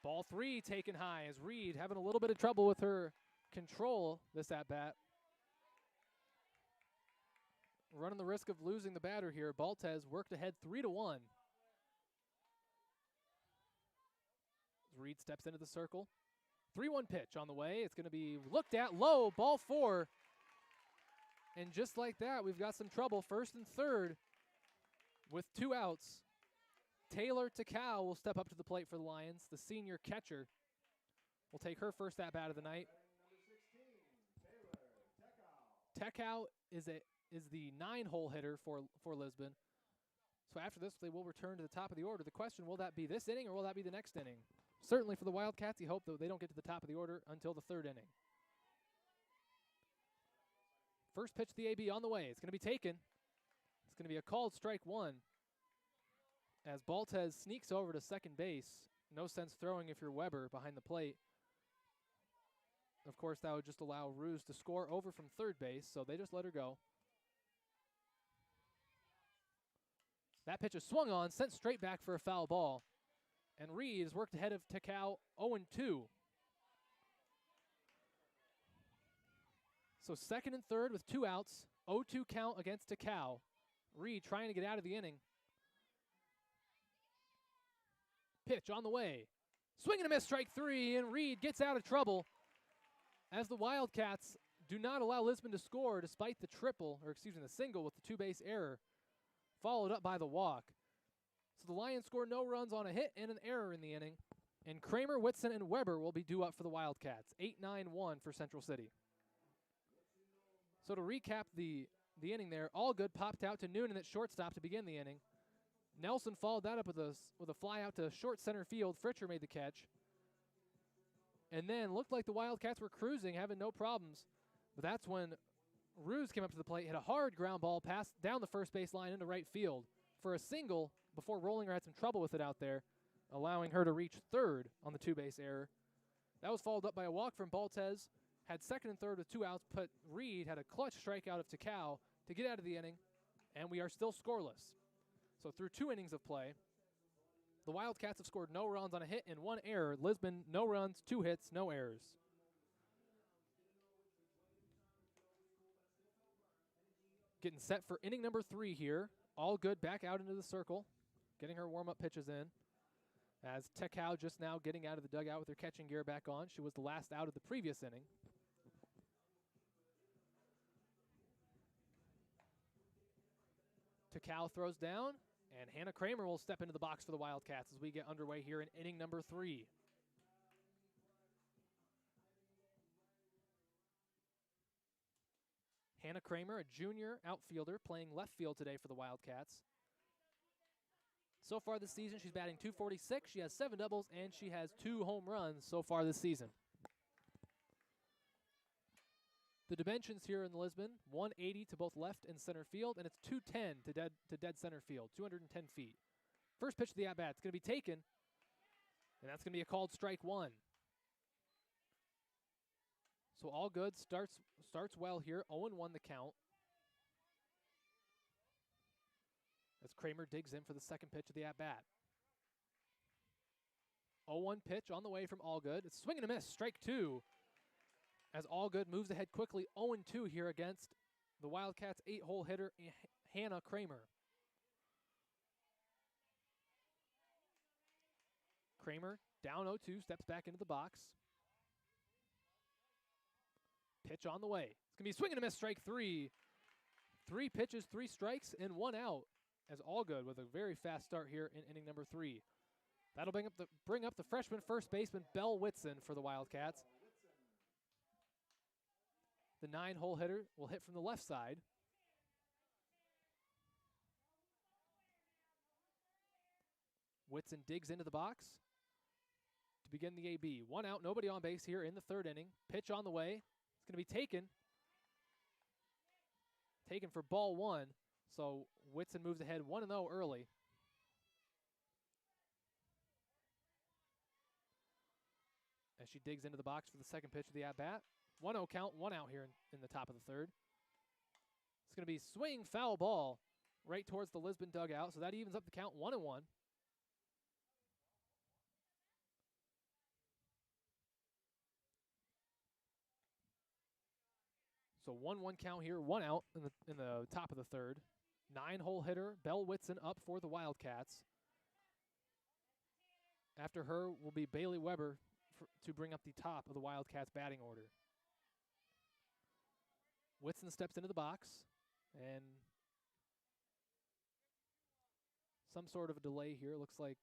Ball 3 taken high as Reed having a little bit of trouble with her control this at-bat. Running the risk of losing the batter here. Baltez worked ahead 3-1. As Reed steps into the circle. 3-1 pitch on the way. It's going to be looked at low, ball 4. And just like that, we've got some trouble. First and third with 2 outs. Taylor Takao will step up to the plate for the Lions. The senior catcher will take her first at-bat of the night. Takao is the 9-hole hitter for Lisbon. So after this, they will return to the top of the order. The question, will that be this inning or will that be the next inning? Certainly for the Wildcats, you hope that they don't get to the top of the order until the 3rd inning. First pitch to the AB on the way. It's going to be taken. It's going to be a called strike 1. As Baltez sneaks over to second base. No sense throwing if you're Weber behind the plate. Of course, that would just allow Ruse to score over from third base, so they just let her go. That pitch is swung on, sent straight back for a foul ball. And Reed has worked ahead of Takao 0-2. So second and third with 2 outs, 0-2 count against Takao. Reed trying to get out of the inning. Pitch on the way. Swing and a miss, strike 3, and Reed gets out of trouble as the Wildcats do not allow Lisbon to score despite the single with the 2-base error, followed up by the walk. So the Lions score no runs on a hit and an error in the inning, and Kramer, Whitson, and Weber will be due up for the Wildcats. 8-9-1 for Central City. So to recap the inning there, Allgood popped out to Noonan at shortstop to begin the inning. Nelson followed that up with a fly out to short center field. Fritcher made the catch. And then looked like the Wildcats were cruising, having no problems. But that's when Ruse came up to the plate, hit a hard ground ball, passed down the first base line into right field for a single before Rollinger had some trouble with it out there, allowing her to reach third on the 2-base error. That was followed up by a walk from Baltez. Had second and third with 2 outs, but Reed had a clutch strikeout of Takao to get out of the inning, and we are still scoreless. So through 2 innings of play, The Wildcats have scored no runs on a hit and 1 error. Lisbon, no runs, 2 hits, no errors. Getting set for inning number 3 here. All good back out into the circle. Getting her warm-up pitches in. As Tekau just now getting out of the dugout with her catching gear back on. She was the last out of the previous inning. Tekau throws down, and Hannah Kramer will step into the box for the Wildcats as we get underway here in inning number 3. Hannah Kramer, a junior outfielder, playing left field today for the Wildcats. So far this season, she's batting .246. She has 7 doubles, and she has 2 home runs so far this season. The dimensions here in Lisbon, 180 to both left and center field, and it's 210 to dead center field, 210 feet. First pitch of the at-bat, it's going to be taken, and that's going to be a called strike 1. So all good, starts well here, 0-1 the count. As Kramer digs in for the second pitch of the at-bat. 0-1 pitch on the way from Allgood. It's swing and a miss, strike 2. As Allgood moves ahead quickly, 0-2 here against the Wildcats' 8-hole hitter, Hannah Kramer. Kramer, down 0-2, steps back into the box. Pitch on the way. It's going to be swing and a miss, strike 3. 3 pitches, 3 strikes, and 1 out. As Allgood with a very fast start here in inning number 3. That'll bring up the freshman first baseman, Belle Whitson, for the Wildcats. The 9-hole hitter will hit from the left side. Whitson digs into the box to begin the AB. 1 out, nobody on base here in the 3rd inning. Pitch on the way. It's going to be taken. Taken for ball 1. So Whitson moves ahead 1-0 early. As she digs into the box for the second pitch of the at-bat. 1-0 count, 1 out here in the top of the 3rd. It's going to be swing, foul ball right towards the Lisbon dugout. So that evens up the count 1-1. So 1-1 count here, 1 out in the top of the 3rd. 9-hole hitter, Belle Whitson, up for the Wildcats. After her will be Bailey Weber to bring up the top of the Wildcats batting order. Whitson steps into the box, and some sort of a delay here. Looks like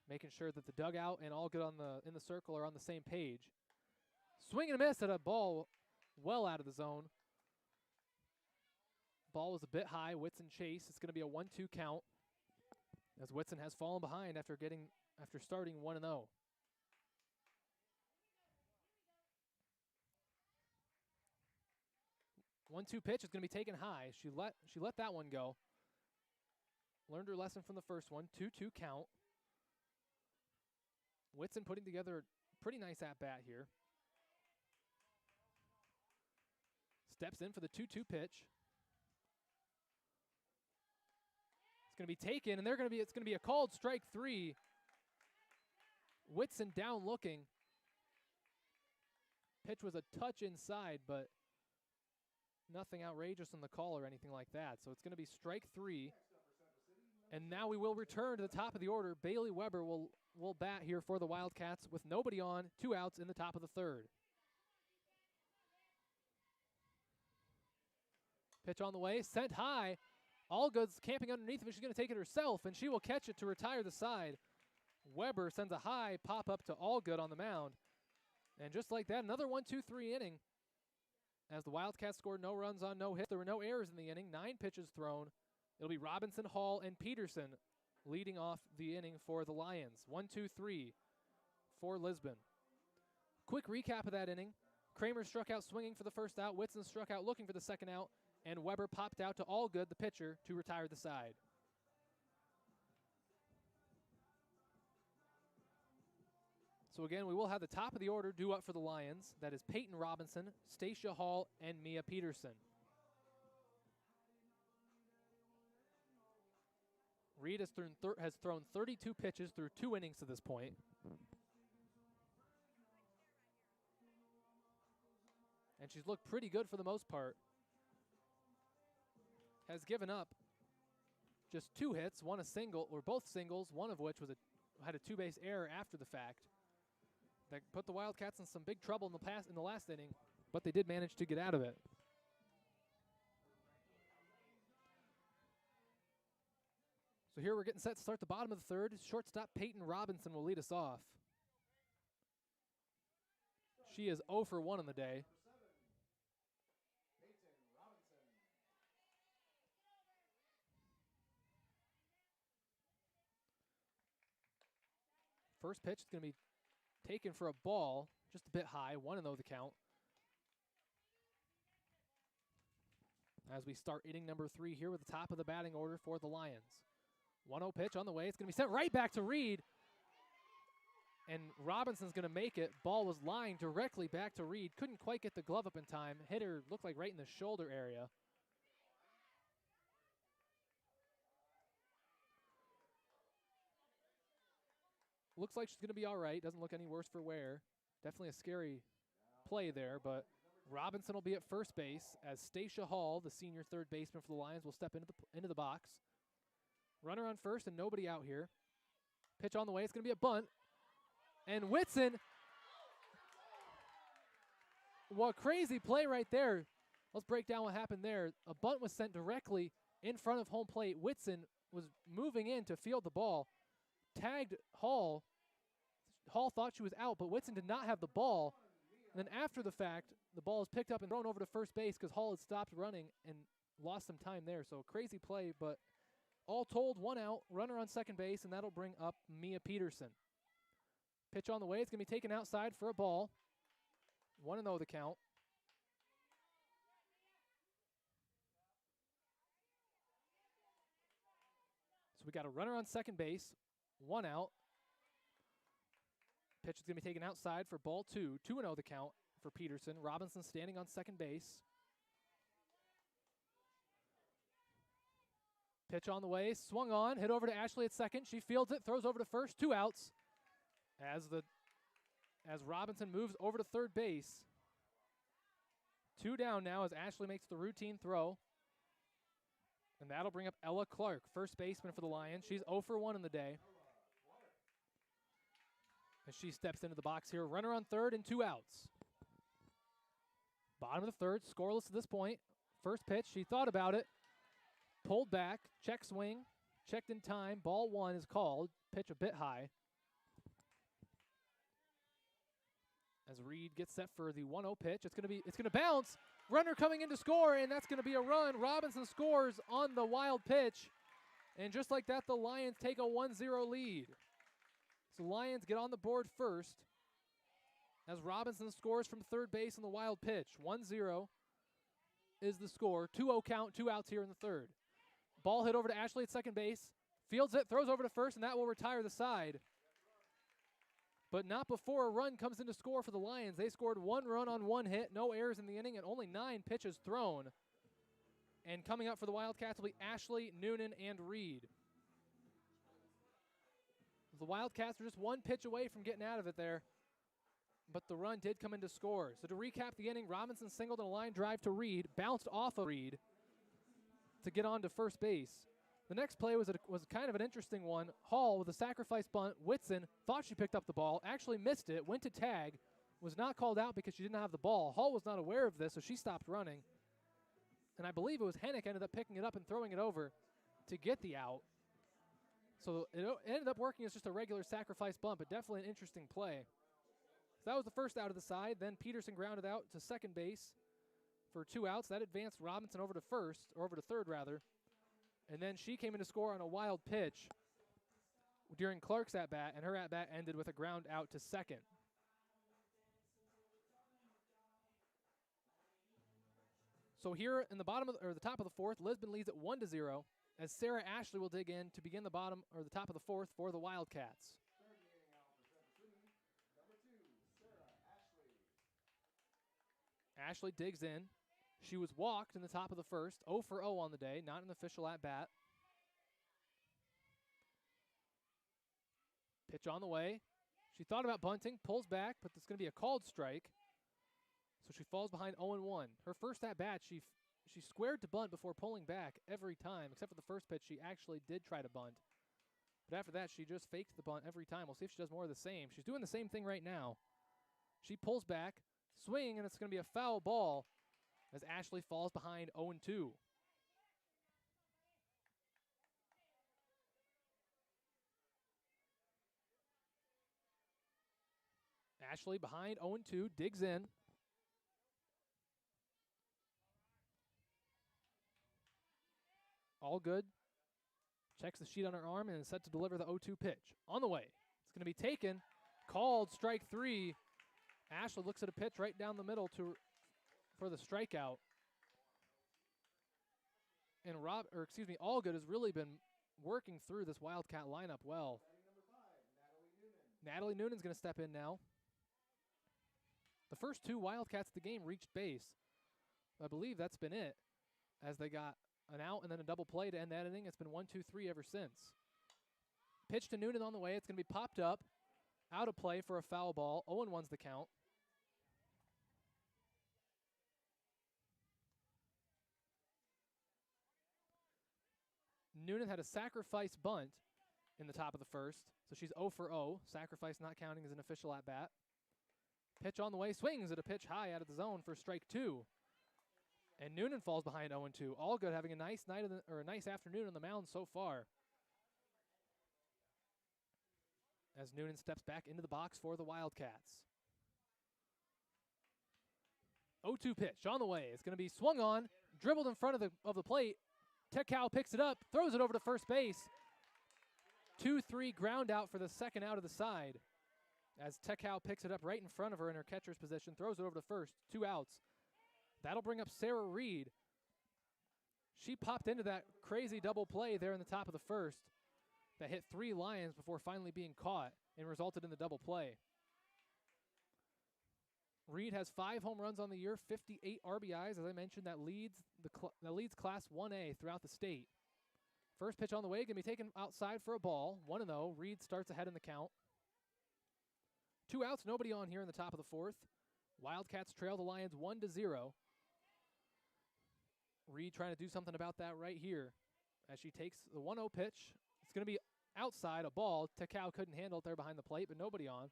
making sure that the dugout and Allgood in the circle are on the same page. Swing and a miss at a ball well out of the zone. Ball was a bit high. Whitson chase. It's going to be a 1-2 count as Whitson has fallen behind after starting 1-0. One-two pitch is going to be taken high. She let that one go. Learned her lesson from the first one. 2-2 count. Whitson putting together a pretty nice at-bat here. Steps in for the 2-2 pitch. It's going to be taken, and it's going to be a called strike 3. Whitson down looking. Pitch was a touch inside, but nothing outrageous on the call or anything like that. So it's going to be strike 3. And now we will return to the top of the order. Bailey Weber will bat here for the Wildcats with nobody on, 2 outs in the top of the 3rd. Pitch on the way, sent high. Allgood's camping underneath of it. She's going to take it herself, and she will catch it to retire the side. Weber sends a high pop-up to Allgood on the mound. And just like that, another 1-2-3 inning. As the Wildcats scored no runs on no hits, there were no errors in the inning. 9 pitches thrown. It'll be Robinson, Hall, and Peterson leading off the inning for the Lions. 1-2-3 for Lisbon. Quick recap of that inning. Kramer struck out swinging for the first out. Whitson struck out looking for the second out. And Weber popped out to Allgood, the pitcher, to retire the side. So again, we will have the top of the order due up for the Lions. That is Peyton Robinson, Stacia Hall, and Mia Peterson. Reed has thrown 32 pitches through 2 innings to this point. And she's looked pretty good for the most part. Has given up just 2 hits, one a single, or both singles, one of which had a 2-base error after the fact. That put the Wildcats in some big trouble in the last inning, but they did manage to get out of it. So here we're getting set to start the bottom of the third. Shortstop Peyton Robinson will lead us off. She is 0 for 1 on the day. First pitch is going to be taken for a ball, just a bit high, 1-0 the count. As we start inning number 3 here with the top of the batting order for the Lions. 1-0 pitch on the way. It's going to be sent right back to Reed. And Robinson's going to make it. Ball was lined directly back to Reed. Couldn't quite get the glove up in time. Hit her, looked like right in the shoulder area. Looks like she's going to be all right. Doesn't look any worse for wear. Definitely a scary play there, but Robinson will be at first base as Stacia Hall, the senior third baseman for the Lions, will step into the box. Runner on first and nobody out here. Pitch on the way. It's going to be a bunt. And Whitson, what crazy play right there. Let's break down what happened there. A bunt was sent directly in front of home plate. Whitson was moving in to field the ball. Tagged Hall. Hall thought she was out, but Whitson did not have the ball. And then after the fact, the ball is picked up and thrown over to first base because Hall had stopped running and lost some time there. So crazy play, but all told, 1 out, runner on second base, and that'll bring up Mia Peterson. Pitch on the way. It's going to be taken outside for a ball. 1-0 the count. So we got a runner on second base, 1 out. Pitch is going to be taken outside for ball 2. 2-0 the count for Peterson. Robinson standing on second base. Pitch on the way, swung on, hit over to Ashley at second. She fields it, throws over to first, 2 outs. As Robinson moves over to third base. 2 down now as Ashley makes the routine throw. And that'll bring up Ella Clark, first baseman for the Lions. She's 0 for 1 in the day. As she steps into the box here. Runner on third and 2 outs. Bottom of the third, scoreless at this point. First pitch, she thought about it. Pulled back, check swing, checked in time. Ball 1 is called. Pitch a bit high. As Reed gets set for the 1-0 pitch, it's going to bounce. Runner coming in to score, and that's going to be a run. Robinson scores on the wild pitch. And just like that, the Lions take a 1-0 lead. So Lions get on the board first as Robinson scores from third base on the wild pitch. 1-0 is the score. 2-0 count, 2 outs here in the third. Ball hit over to Ashley at second base. Fields it, throws over to first, and that will retire the side. But not before a run comes in to score for the Lions. They scored 1 run on 1 hit, no errors in the inning, and only 9 pitches thrown. And coming up for the Wildcats will be Ashley, Noonan, and Reed. The Wildcats are just 1 pitch away from getting out of it there. But the run did come in to score. So to recap the inning, Robinson singled on a line drive to Reed, bounced off of Reed to get on to first base. The next play was kind of an interesting one. Hall with a sacrifice bunt. Whitson thought she picked up the ball, actually missed it, went to tag, was not called out because she didn't have the ball. Hall was not aware of this, so she stopped running. And I believe it was Hennick ended up picking it up and throwing it over to get the out. So it ended up working as just a regular sacrifice bunt, but definitely an interesting play. So that was the first out of the side. Then Peterson grounded out to second base for 2 outs. That advanced Robinson over to third rather. And then she came in to score on a wild pitch during Clark's at-bat, and her at-bat ended with a ground out to second. So here in the top of the fourth, Lisbon leads at 1-0 as Sarah Ashley will dig in to begin the top of the fourth for the Wildcats. Ashley digs in. She was walked in the top of the first, 0 for 0 on the day, not an official at-bat. Pitch on the way. She thought about bunting, pulls back, but it's going to be a called strike. So she falls behind 0-1. Her first at-bat, she squared to bunt before pulling back every time, except for the first pitch. She actually did try to bunt. But after that, she just faked the bunt every time. We'll see if she does more of the same. She's doing the same thing right now. She pulls back, swing, and it's going to be a foul ball as Ashley falls behind 0-2. Ashley behind 0-2, digs in. All good. Checks the sheet on her arm and is set to deliver the 0-2 pitch. On the way. It's going to be taken. Called strike 3. Ashley looks at a pitch right down the middle for the strikeout. And Allgood has really been working through this Wildcat lineup well. Natalie Noonan's going to step in now. The first 2 Wildcats of the game reached base. I believe that's been it, as they got an out and then a double play to end that inning. It's been 1-2-3 ever since. Pitch to Noonan on the way. It's going to be popped up. Out of play for a foul ball. 0-1's the count. Noonan had a sacrifice bunt in the top of the first, so she's 0 for 0. Sacrifice not counting as an official at-bat. Pitch on the way, swings at a pitch high out of the zone for strike 2. And Noonan falls behind 0-2. Allgood having a nice night or a nice afternoon on the mound so far. As Noonan steps back into the box for the Wildcats. 0-2 pitch on the way. It's going to be swung on, dribbled in front of the plate. Tekau picks it up, throws it over to first base. 2-3 ground out for the second out of the side. As Tekau picks it up right in front of her in her catcher's position, throws it over to first. 2 outs. That'll bring up Sarah Reed. She popped into that crazy double play there in the top of the first that hit 3 Lions before finally being caught and resulted in the double play. Reed has 5 home runs on the year, 58 RBIs. As I mentioned, that leads Class 1A throughout the state. First pitch on the way, going to be taken outside for a ball. 1-0. Reed starts ahead in the count. 2 outs, nobody on here in the top of the fourth. Wildcats trail the Lions 1-0. Reed trying to do something about that right here as she takes the 1-0 pitch. It's going to be outside, a ball. Tekau couldn't handle it there behind the plate, but nobody on.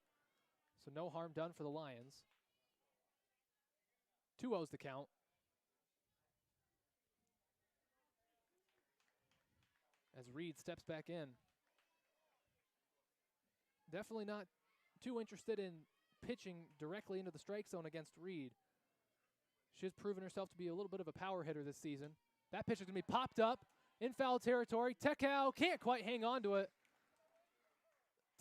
So no harm done for the Lions. 2-0's the count. As Reed steps back in. Definitely not too interested in pitching directly into the strike zone against Reed. She has proven herself to be a little bit of a power hitter this season. That pitch is going to be popped up in foul territory. Tekau can't quite hang on to it.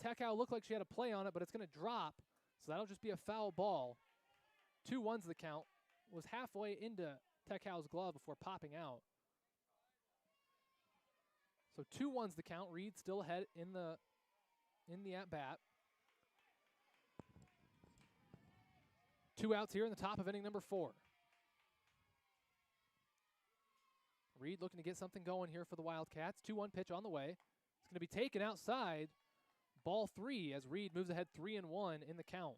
Tekau looked like she had a play on it, but it's going to drop. So that'll just be a foul ball. 2-1's the count. Was halfway into Tekau's glove before popping out. So 2-1's the count. Reed still ahead in the at-bat. 2 outs here in the top of inning number 4. Reed looking to get something going here for the Wildcats. 2-1 pitch on the way. It's going to be taken outside. Ball 3 as Reed moves ahead 3-1 in the count.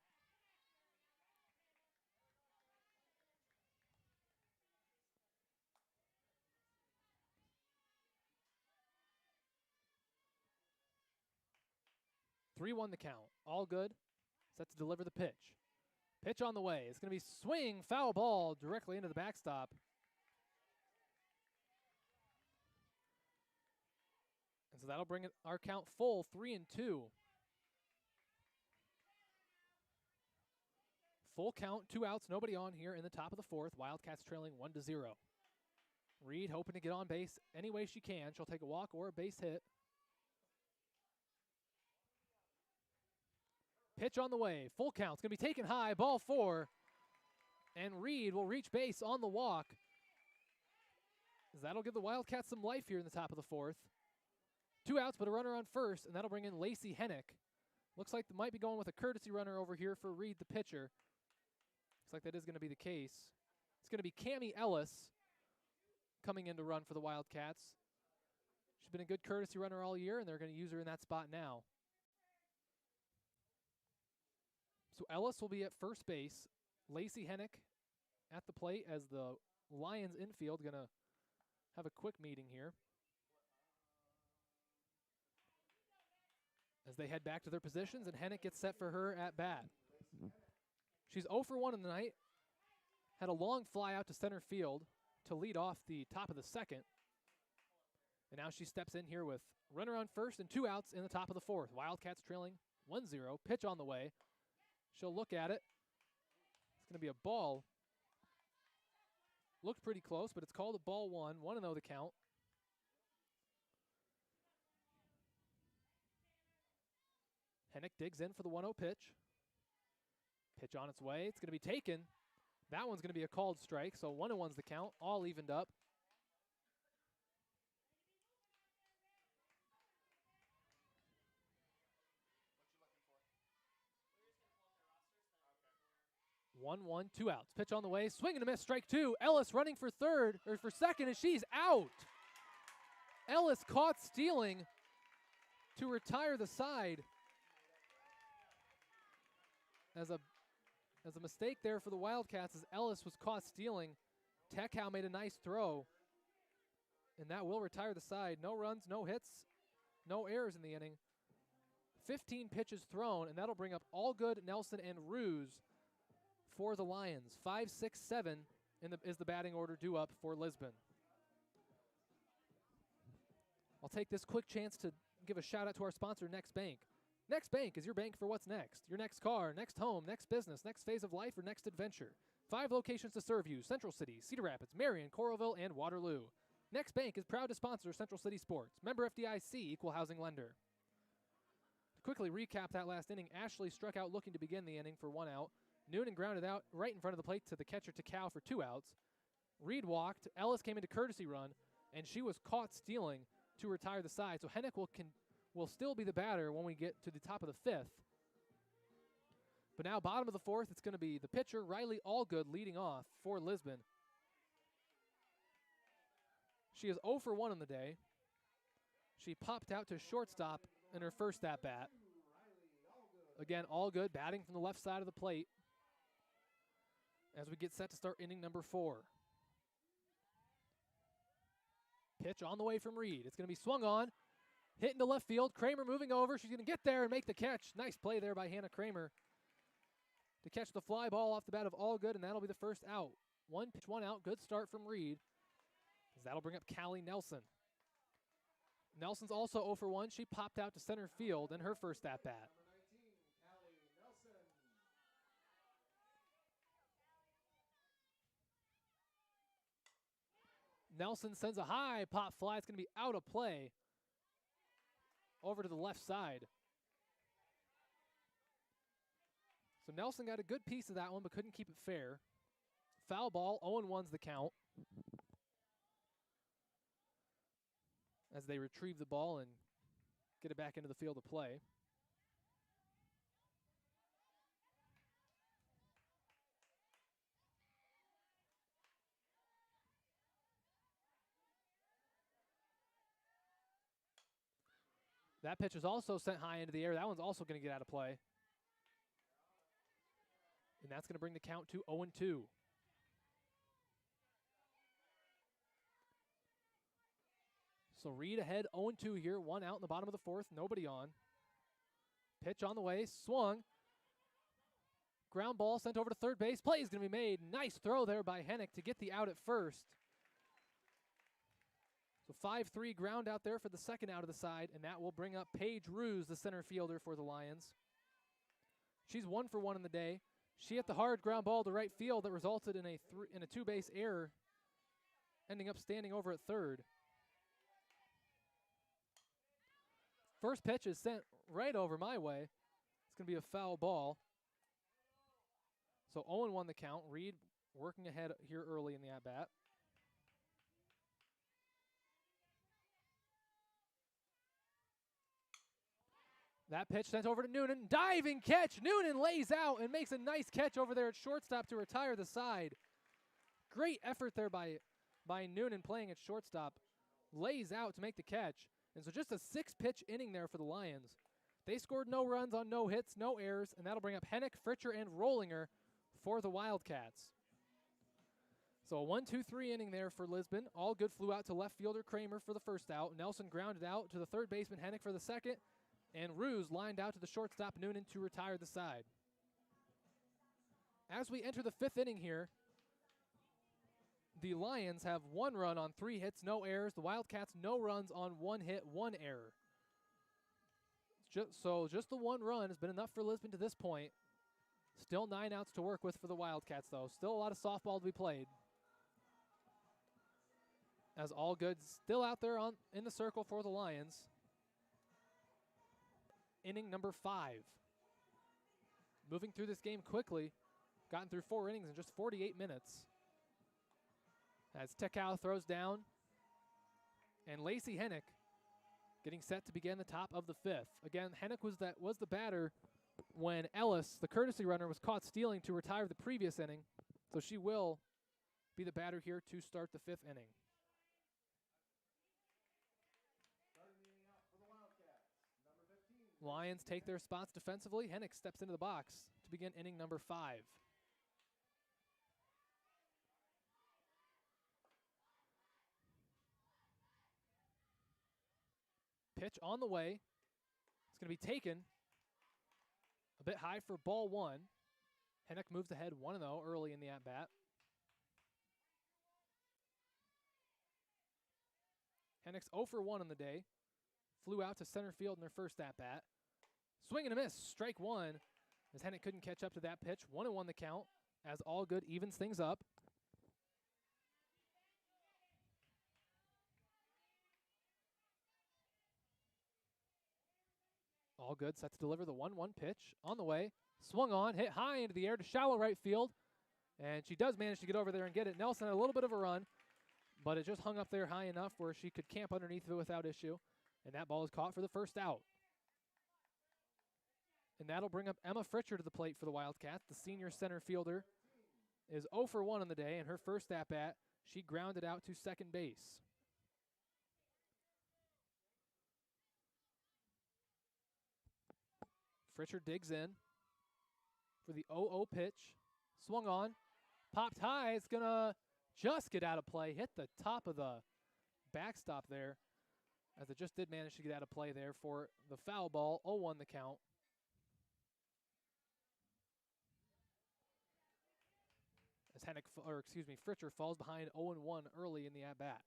Three-1 the count. All good. Set to deliver the pitch. Pitch on the way. It's going to be swing, foul ball directly into the backstop. And so that'll bring our count full, 3-2. Full count, 2 outs, nobody on here in the top of the fourth. Wildcats trailing 1-0. Reed hoping to get on base any way she can. She'll take a walk or a base hit. Pitch on the way, full count. It's going to be taken high, ball 4. And Reed will reach base on the walk. That'll give the Wildcats some life here in the top of the fourth. 2 outs, but a runner on first, and that'll bring in Lacey Hennick. Looks like they might be going with a courtesy runner over here for Reed, the pitcher. Looks like that is going to be the case. It's going to be Cammie Ellis coming in to run for the Wildcats. She's been a good courtesy runner all year, and they're going to use her in that spot now. So Ellis will be at first base. Lacey Hennick at the plate as the Lions infield going to have a quick meeting here as they head back to their positions, and Hennick gets set for her at bat. She's 0 for 1 in the night. Had a long fly out to center field to lead off the top of the second. And now she steps in here with runner on first and 2 outs in the top of the fourth. Wildcats trailing 1-0. Pitch on the way. She'll look at it. It's going to be a ball. Looked pretty close, but it's called a ball 1. 1-0 the count. Hennick digs in for the 1-0 pitch. Pitch on its way. It's going to be taken. That one's going to be a called strike, so 1-1's the count, all evened up. What you looking for? 1-1, 2 outs. Pitch on the way. Swing and a miss. Strike 2. Ellis running for second, and she's out. Ellis caught stealing to retire the side. As a mistake there for the Wildcats, as Ellis was caught stealing. Techow made a nice throw, and that will retire the side. No runs, no hits, no errors in the inning. 15 pitches thrown, and that'll bring up Allgood, Nelson, and Ruse for the Lions. 5, 6, 7 is the batting order due up for Lisbon. I'll take this quick chance to give a shout out to our sponsor, Next Bank. Next Bank is your bank for what's next. Your next car, next home, next business, next phase of life, or next adventure. 5 locations to serve you: Central City, Cedar Rapids, Marion, Coralville, and Waterloo. Next Bank is proud to sponsor Central City Sports. Member FDIC, equal housing lender. To quickly recap that last inning, Ashley struck out looking to begin the inning for 1 out. Noonan grounded out right in front of the plate to the catcher Techow for 2 outs. Reed walked. Ellis came into courtesy run, and she was caught stealing to retire the side. So Hennick will still be the batter when we get to the top of the 5th. But now bottom of the 4th, it's going to be the pitcher, Riley Allgood, leading off for Lisbon. She is 0 for 1 on the day. She popped out to shortstop in her first at-bat. Again, Allgood batting from the left side of the plate as we get set to start inning number 4. Pitch on the way from Reed. It's going to be swung on. Hit into left field. Kramer moving over. She's going to get there and make the catch. Nice play there by Hannah Kramer to catch the fly ball off the bat of Allgood, and that'll be the first out. 1 pitch, 1 out. Good start from Reed. That'll bring up Callie Nelson. Nelson's also 0 for 1. She popped out to center field in her first at-bat. Nelson sends a high pop fly. It's going to be out of play over to the left side. So Nelson got a good piece of that one but couldn't keep it fair. Foul ball, 0-1's the count. As they retrieve the ball and get it back into the field of play. That pitch is also sent high into the air. That one's also going to get out of play. And that's going to bring the count to 0-2. So Reed ahead 0-2 here. 1 out in the bottom of the 4th. Nobody on. Pitch on the way. Swung. Ground ball sent over to third base. Play is going to be made. Nice throw there by Hennick to get the out at first. So 5-3 ground out there for the second out of the side, and that will bring up Paige Ruse, the center fielder for the Lions. She's 1 for 1 in the day. She hit the hard ground ball to right field that resulted in a 2-base error, ending up standing over at third. First pitch is sent right over my way. It's going to be a foul ball. So 0-1 the count. Reed working ahead here early in the at-bat. That pitch sent over to Noonan. Diving catch. Noonan lays out and makes a nice catch over there at shortstop to retire the side. Great effort there by Noonan playing at shortstop. Lays out to make the catch. And so just a 6-pitch inning there for the Lions. They scored no runs on no hits, no errors, and that'll bring up Hennick, Fritcher, and Rollinger for the Wildcats. So a 1-2-3 inning there for Lisbon. All good flew out to left fielder Kramer for the first out. Nelson grounded out to the third baseman Hennick for the second. And Ruse lined out to the shortstop Noonan to retire the side. As we enter the fifth inning here, the Lions have 1 run on 3 hits, no errors. The Wildcats, no runs on 1 hit, 1 error. Just the 1 run has been enough for Lisbon to this point. Still 9 outs to work with for the Wildcats, though. Still a lot of softball to be played. As all good still out there in the circle for the Lions. Inning number 5. Moving through this game quickly. Gotten through 4 innings in just 48 minutes. As Tekau throws down. And Lacey Hennick getting set to begin the top of the 5th. Again, Hennick was the batter when Ellis, the courtesy runner, was caught stealing to retire the previous inning. So she will be the batter here to start the 5th inning. Lions take their spots defensively. Hennick steps into the box to begin inning number 5. Pitch on the way. It's going to be taken a bit high for ball 1. Hennick moves ahead 1-0 early in the at-bat. Hennick's 0 for 1 on the day. Flew out to center field in their first at-bat. Swing and a miss, strike 1, as Hennick couldn't catch up to that pitch. 1-1 the count, as all good evens things up. All good, set to deliver the 1-1 pitch. On the way, swung on, hit high into the air to shallow right field. And she does manage to get over there and get it. Nelson had a little bit of a run, but it just hung up there high enough where she could camp underneath of it without issue. And that ball is caught for the first out. And that'll bring up Emma Fritcher to the plate for the Wildcats. The senior center fielder is 0 for 1 on the day. In her first at-bat, she grounded out to second base. Fritcher digs in for the 0-0 pitch. Swung on. Popped high. It's going to just get out of play. Hit the top of the backstop there, as it just did manage to get out of play there for the foul ball. 0-1 the count. As Fritcher falls behind 0-1 early in the at-bat.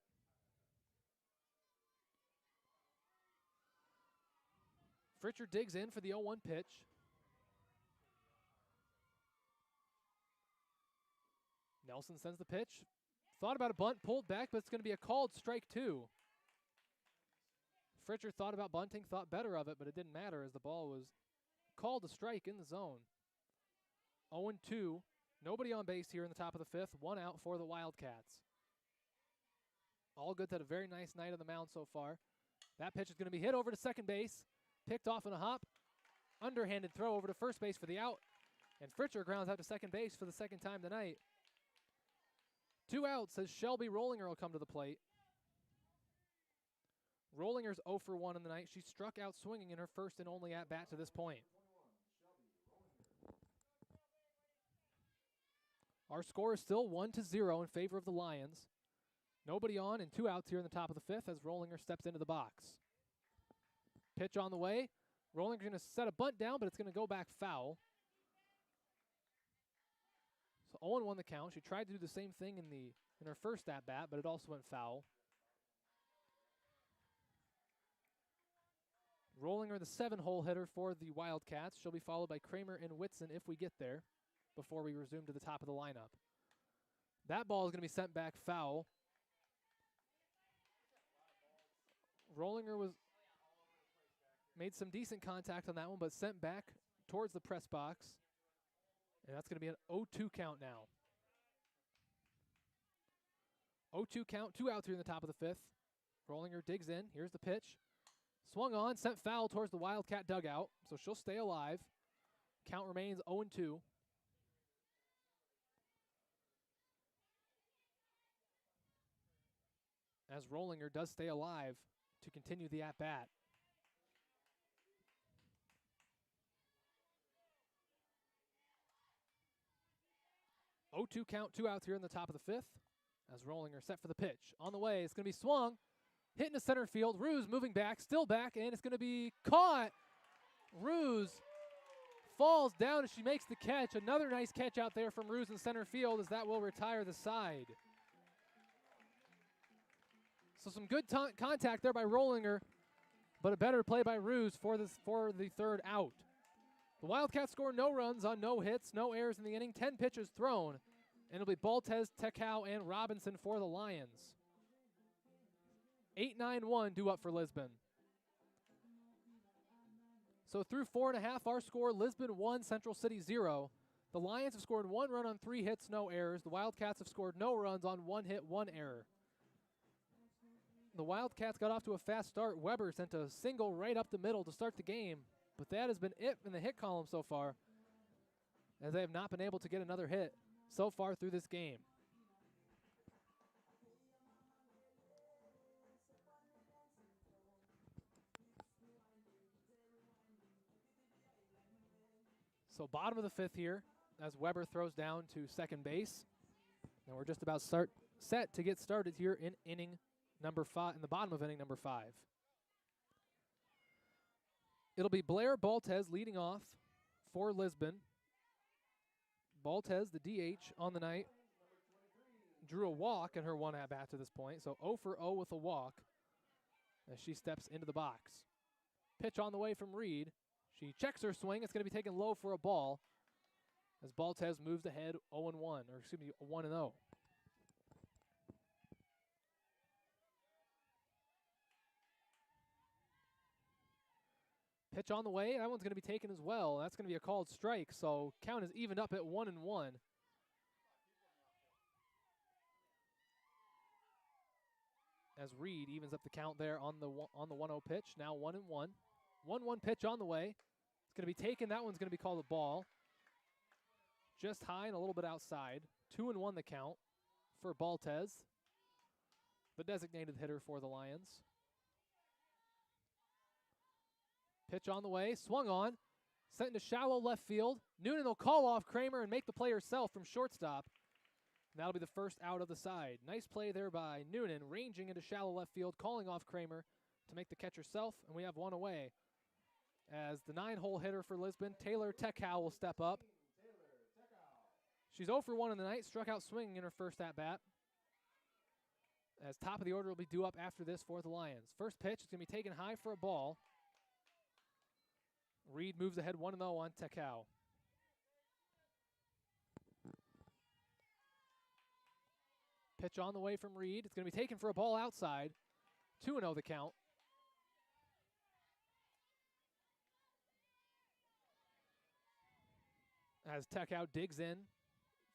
Fritcher digs in for the 0-1 pitch. Nelson sends the pitch. Thought about a bunt, pulled back, but it's going to be a called strike 2. Fritcher thought about bunting, thought better of it, but it didn't matter as the ball was called a strike in the zone. 0-2. Nobody on base here in the top of the 5th. 1 out for the Wildcats. All Good's had a very nice night on the mound so far. That pitch is going to be hit over to second base. Picked off in a hop. Underhanded throw over to first base for the out. And Fritcher grounds out to second base for the second time tonight. 2 outs as Shelby Rollinger will come to the plate. Rollinger's 0 for 1 in the night. She struck out swinging in her first and only at-bat to this point. Our score is still 1-0 in favor of the Lions. Nobody on and 2 outs here in the top of the 5th as Rollinger steps into the box. Pitch on the way. Rollinger's going to set a bunt down, but it's going to go back foul. So 0-1 the count. She tried to do the same thing in her first at-bat, but it also went foul. Rollinger, the 7-hole hitter for the Wildcats. She'll be followed by Kramer and Whitson if we get there before we resume to the top of the lineup. That ball is going to be sent back foul. Rollinger made some decent contact on that one, but sent back towards the press box. And that's going to be an 0-2 count now. 0-2 count, 2 outs here in the top of the 5th. Rollinger digs in. Here's the pitch. Swung on, sent foul towards the Wildcat dugout, so she'll stay alive. Count remains 0-2. As Rollinger does stay alive to continue the at-bat. 0-2 count, 2 outs here in the top of the fifth. As Rollinger set for the pitch. On the way, it's going to be swung. Hitting to center field. Ruse moving back, still back, and it's going to be caught. Ruse falls down as she makes the catch. Another nice catch out there from Ruse in center field as that will retire the side. So some good contact there by Rollinger, but a better play by Ruse for the third out. The Wildcats score no runs on no hits, no errors in the inning, 10 pitches thrown, and it'll be Baltez, Tekau, and Robinson for the Lions. 8-9-1 due up for Lisbon. So through 4.5, our score, Lisbon 1, Central City 0. The Lions have scored 1 run on 3 hits, no errors. The Wildcats have scored no runs on 1 hit, 1 error. The Wildcats got off to a fast start. Weber sent a single right up the middle to start the game, but that has been it in the hit column so far, as they have not been able to get another hit so far through this game. So bottom of the fifth here as Weber throws down to second base. And we're just about set to get started here in inning number 5, in the bottom of inning number 5. It'll be Blair Baltez leading off for Lisbon. Baltez, the DH on the night, drew a walk in her one at-bat to this point, so 0 for 0 with a walk as she steps into the box. Pitch on the way from Reed. She checks her swing. It's going to be taken low for a ball as Baltez moves ahead 0-1, or excuse me, 1-0. Pitch on the way. That one's going to be taken as well. That's going to be a called strike, so count is evened up at 1-1. As Reed evens up the count there on the 1-0 pitch. Now 1-1. 1-1 pitch on the way. It's going to be taken. That one's going to be called a ball. Just high and a little bit outside. 2-1 the count for Baltez, the designated hitter for the Lions. Pitch on the way, swung on, sent into shallow left field. Noonan will call off Kramer and make the play herself from shortstop. And that'll be the first out of the side. Nice play there by Noonan, ranging into shallow left field, calling off Kramer to make the catch herself, and we have one away. As the 9-hole hitter for Lisbon, Taylor Tekau, will step up. She's 0 for 1 in the night, struck out swinging in her first at-bat. As top of the order will be due up after this for the Lions. First pitch is going to be taken high for a ball. Reed moves ahead 1-0 on Tekau. Pitch on the way from Reed. It's going to be taken for a ball outside. 2-0 the count. As Tekau digs in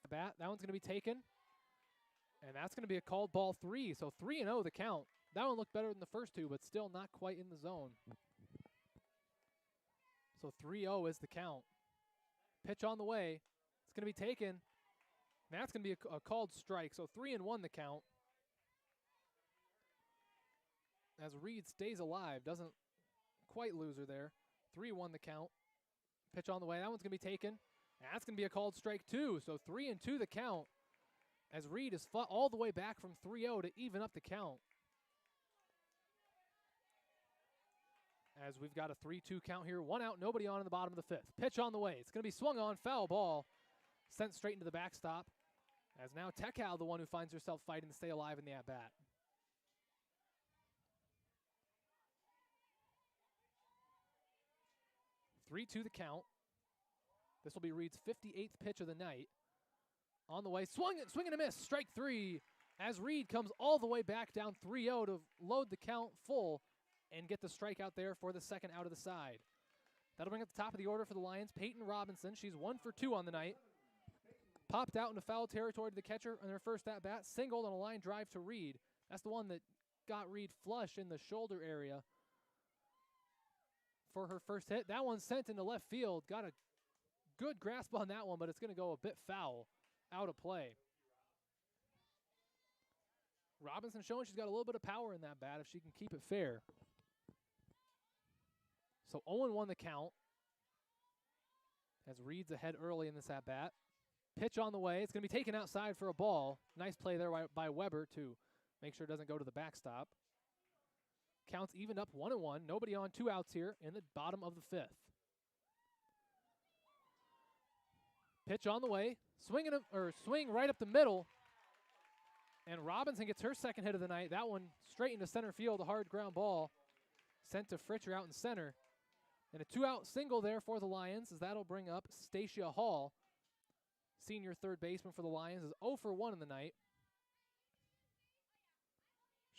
the bat, that one's going to be taken. And that's going to be a called ball 3. So 3-0 the count. That one looked better than the first two, but still not quite in the zone. So 3-0 is the count. Pitch on the way. It's going to be taken. That's going to be a called strike. So 3-1 the count. As Reed stays alive, doesn't quite lose her there. 3-1 the count. Pitch on the way. That one's going to be taken. That's going to be a called strike too. So 3-2 the count. As Reed is fought all the way back from 3-0 to even up the count. As we've got a 3-2 count here. 1 out, nobody on in the bottom of the fifth. Pitch on the way. It's going to be swung on, foul ball. Sent straight into the backstop. As now Tekau, the one who finds herself fighting to stay alive in the at-bat. (3-2) the count. This will be Reed's 58th pitch of the night. On the way, swing and a miss, strike 3. As Reed comes all the way back down 3-0 to load the count full and get the strikeout there for the second out of the side. That'll bring up the top of the order for the Lions. Peyton Robinson, she's 1 for 2 on the night. Popped out into foul territory to the catcher on her first at-bat. Singled on a line drive to Reed. That's the one that got Reed flush in the shoulder area for her first hit. That one sent into left field. Got a good grasp on that one, but it's going to go a bit foul out of play. Robinson showing she's got a little bit of power in that bat if she can keep it fair. So 0-1 the count as Reed's ahead early in this at-bat. Pitch on the way. It's going to be taken outside for a ball. Nice play there by Weber to make sure it doesn't go to the backstop. Counts evened up 1-1. Nobody on, 2 outs here in the bottom of the 5th. Pitch on the way. Swing right up the middle. And Robinson gets her second hit of the night. That one straight into center field, a hard ground ball sent to Fritcher out in center. And a 2-out single there for the Lions, as that'll bring up Stacia Hall. Senior third baseman for the Lions is 0 for 1 in the night.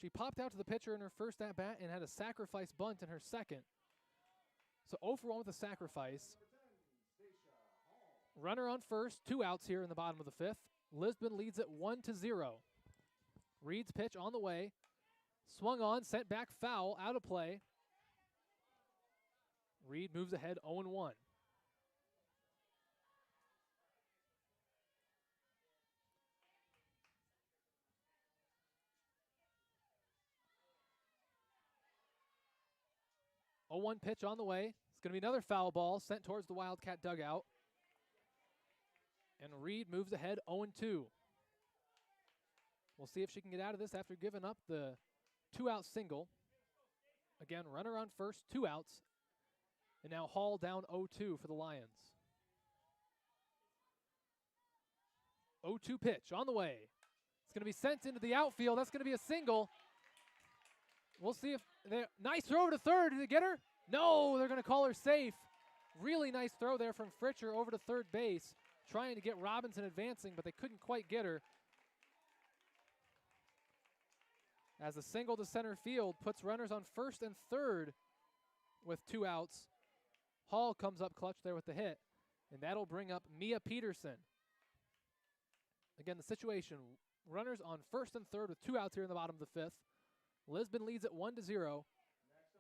She popped out to the pitcher in her first at-bat and had a sacrifice bunt in her second. So 0 for 1 with a sacrifice. Runner on first, 2 outs here in the bottom of the 5th. Lisbon leads it 1-0. Reed's pitch on the way. Swung on, sent back foul, out of play. Reed moves ahead 0-1. A 0-1 pitch on the way. It's going to be another foul ball sent towards the Wildcat dugout. And Reed moves ahead 0-2. We'll see if she can get out of this after giving up the 2-out single. Again, runner on first, 2 outs. And now Hall down 0-2 for the Lions. 0-2 pitch on the way. It's going to be sent into the outfield. That's going to be a single. We'll see if nice throw to third. Did they get her? No, they're going to call her safe. Really nice throw there from Fritcher over to third base, trying to get Robinson advancing, but they couldn't quite get her. As a single to center field puts runners on first and third with 2 outs. Hall comes up clutch there with the hit, and that'll bring up Mia Peterson. Again, the situation, runners on first and third with 2 outs here in the bottom of the 5th. Lisbon leads at 1-0,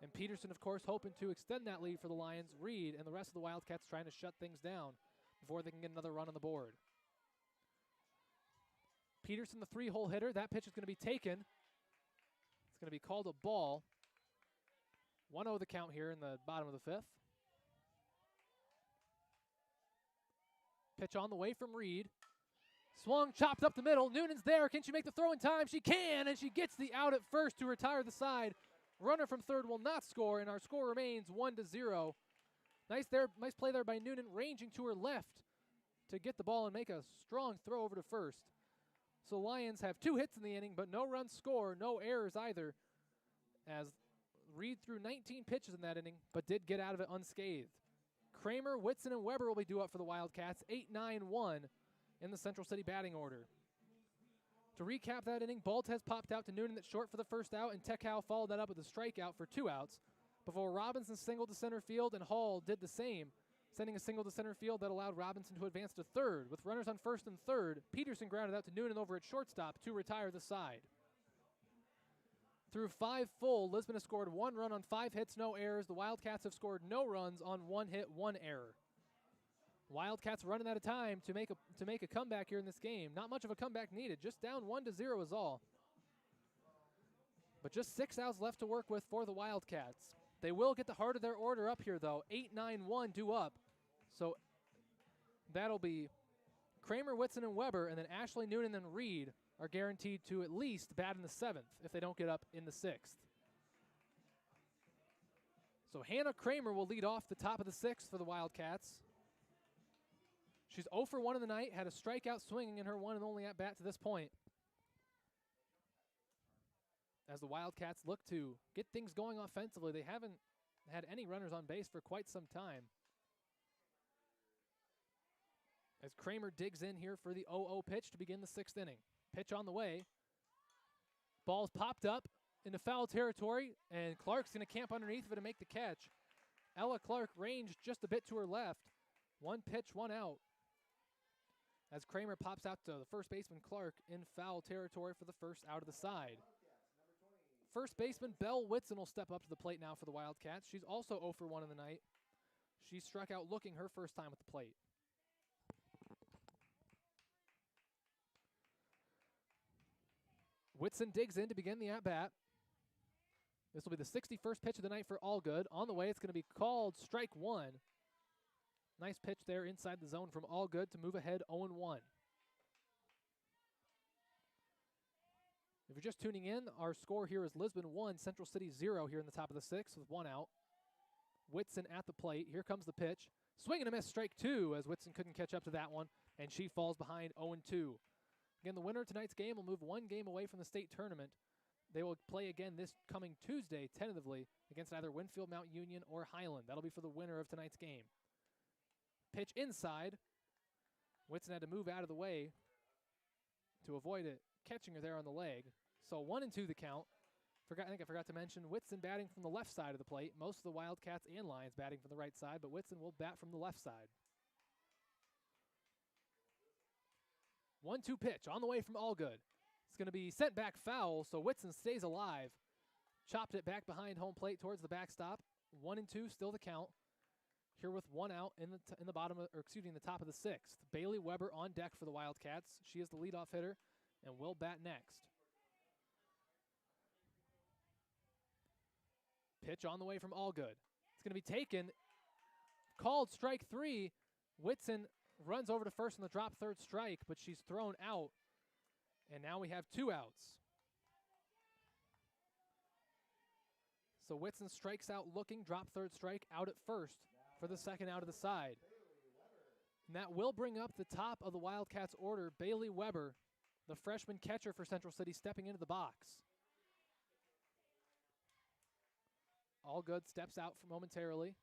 and Peterson, of course, hoping to extend that lead for the Lions. Reed and the rest of the Wildcats trying to shut things down before they can get another run on the board. Peterson, the 3-hole hitter. That pitch is going to be taken. It's going to be called a ball. 1-0 the count here in the bottom of the 5th. Pitch on the way from Reed. Swung, chopped up the middle. Noonan's there. Can she make the throw in time? She can, and she gets the out at first to retire the side. Runner from third will not score, and our score remains 1-0. Nice play there by Noonan, ranging to her left to get the ball and make a strong throw over to first. So Lions have 2 hits in the inning, but no runs scored, no errors either, as Reed threw 19 pitches in that inning, but did get out of it unscathed. Kramer, Whitson, and Weber will be due up for the Wildcats, 8-9-1 in the Central City batting order. To recap that inning, Baltez popped out to Noonan at short for the first out, and Tekau followed that up with a strikeout for 2 outs, before Robinson singled to center field, and Hall did the same, sending a single to center field that allowed Robinson to advance to third. With runners on first and third, Peterson grounded out to Noonan over at shortstop to retire the side. Through 5 full, Lisbon has scored 1 run on 5 hits, no errors. The Wildcats have scored no runs on 1 hit, 1 error. Wildcats running out of time to make a comeback here in this game. Not much of a comeback needed. Just down 1-0 is all. But just 6 outs left to work with for the Wildcats. They will get the heart of their order up here, though. 8-9-1 due up. So that'll be Kramer, Whitson, and Weber, and then Ashley, Noonan, and Reed are guaranteed to at least bat in the 7th if they don't get up in the 6th. So Hannah Kramer will lead off the top of the 6th for the Wildcats. She's 0 for 1 in the night, had a strikeout swinging in her one and only at-bat to this point. As the Wildcats look to get things going offensively, they haven't had any runners on base for quite some time. As Kramer digs in here for the 0-0 pitch to begin the 6th inning. Pitch on the way. Ball's popped up into foul territory, and Clark's going to camp underneath of it to make the catch. Ella Clark ranged just a bit to her left. 1 pitch, 1 out. As Kramer pops out to the first baseman Clark in foul territory for the first out of the side. First baseman Belle Whitson will step up to the plate now for the Wildcats. She's also 0 for 1 in the night. She struck out looking her first time at the plate. Whitson digs in to begin the at-bat. This will be the 61st pitch of the night for Allgood. On the way, it's going to be called strike 1. Nice pitch there inside the zone from Allgood to move ahead 0-1. If you're just tuning in, our score here is Lisbon 1, Central City 0 here in the top of the 6th with 1 out. Whitson at the plate. Here comes the pitch. Swing and a miss, strike 2, as Whitson couldn't catch up to that one, and she falls behind 0-2. Again, the winner of tonight's game will move 1 game away from the state tournament. They will play again this coming Tuesday, tentatively, against either Winfield Mt Union or Highland. That'll be for the winner of tonight's game. Pitch inside. Whitson had to move out of the way to avoid it, catching her there on the leg. So 1-2 the count. I think I forgot to mention Whitson batting from the left side of the plate. Most of the Wildcats and Lions batting from the right side, but Whitson will bat from the left side. 1-2 pitch on the way from Allgood. It's going to be sent back foul, so Whitson stays alive. Chopped it back behind home plate towards the backstop. 1-2 still the count. Here with 1 out in the top of the 6th. Bailey Weber on deck for the Wildcats. She is the leadoff hitter and will bat next. Pitch on the way from Allgood. It's going to be taken. Called strike 3. Whitson runs over to first on the drop third strike, but she's thrown out. And now we have 2 outs. So Whitson strikes out looking, drop third strike, out at first for the second out of the side. And that will bring up the top of the Wildcats order, Bailey Weber, the freshman catcher for Central City, stepping into the box. Allgood steps out for momentarily.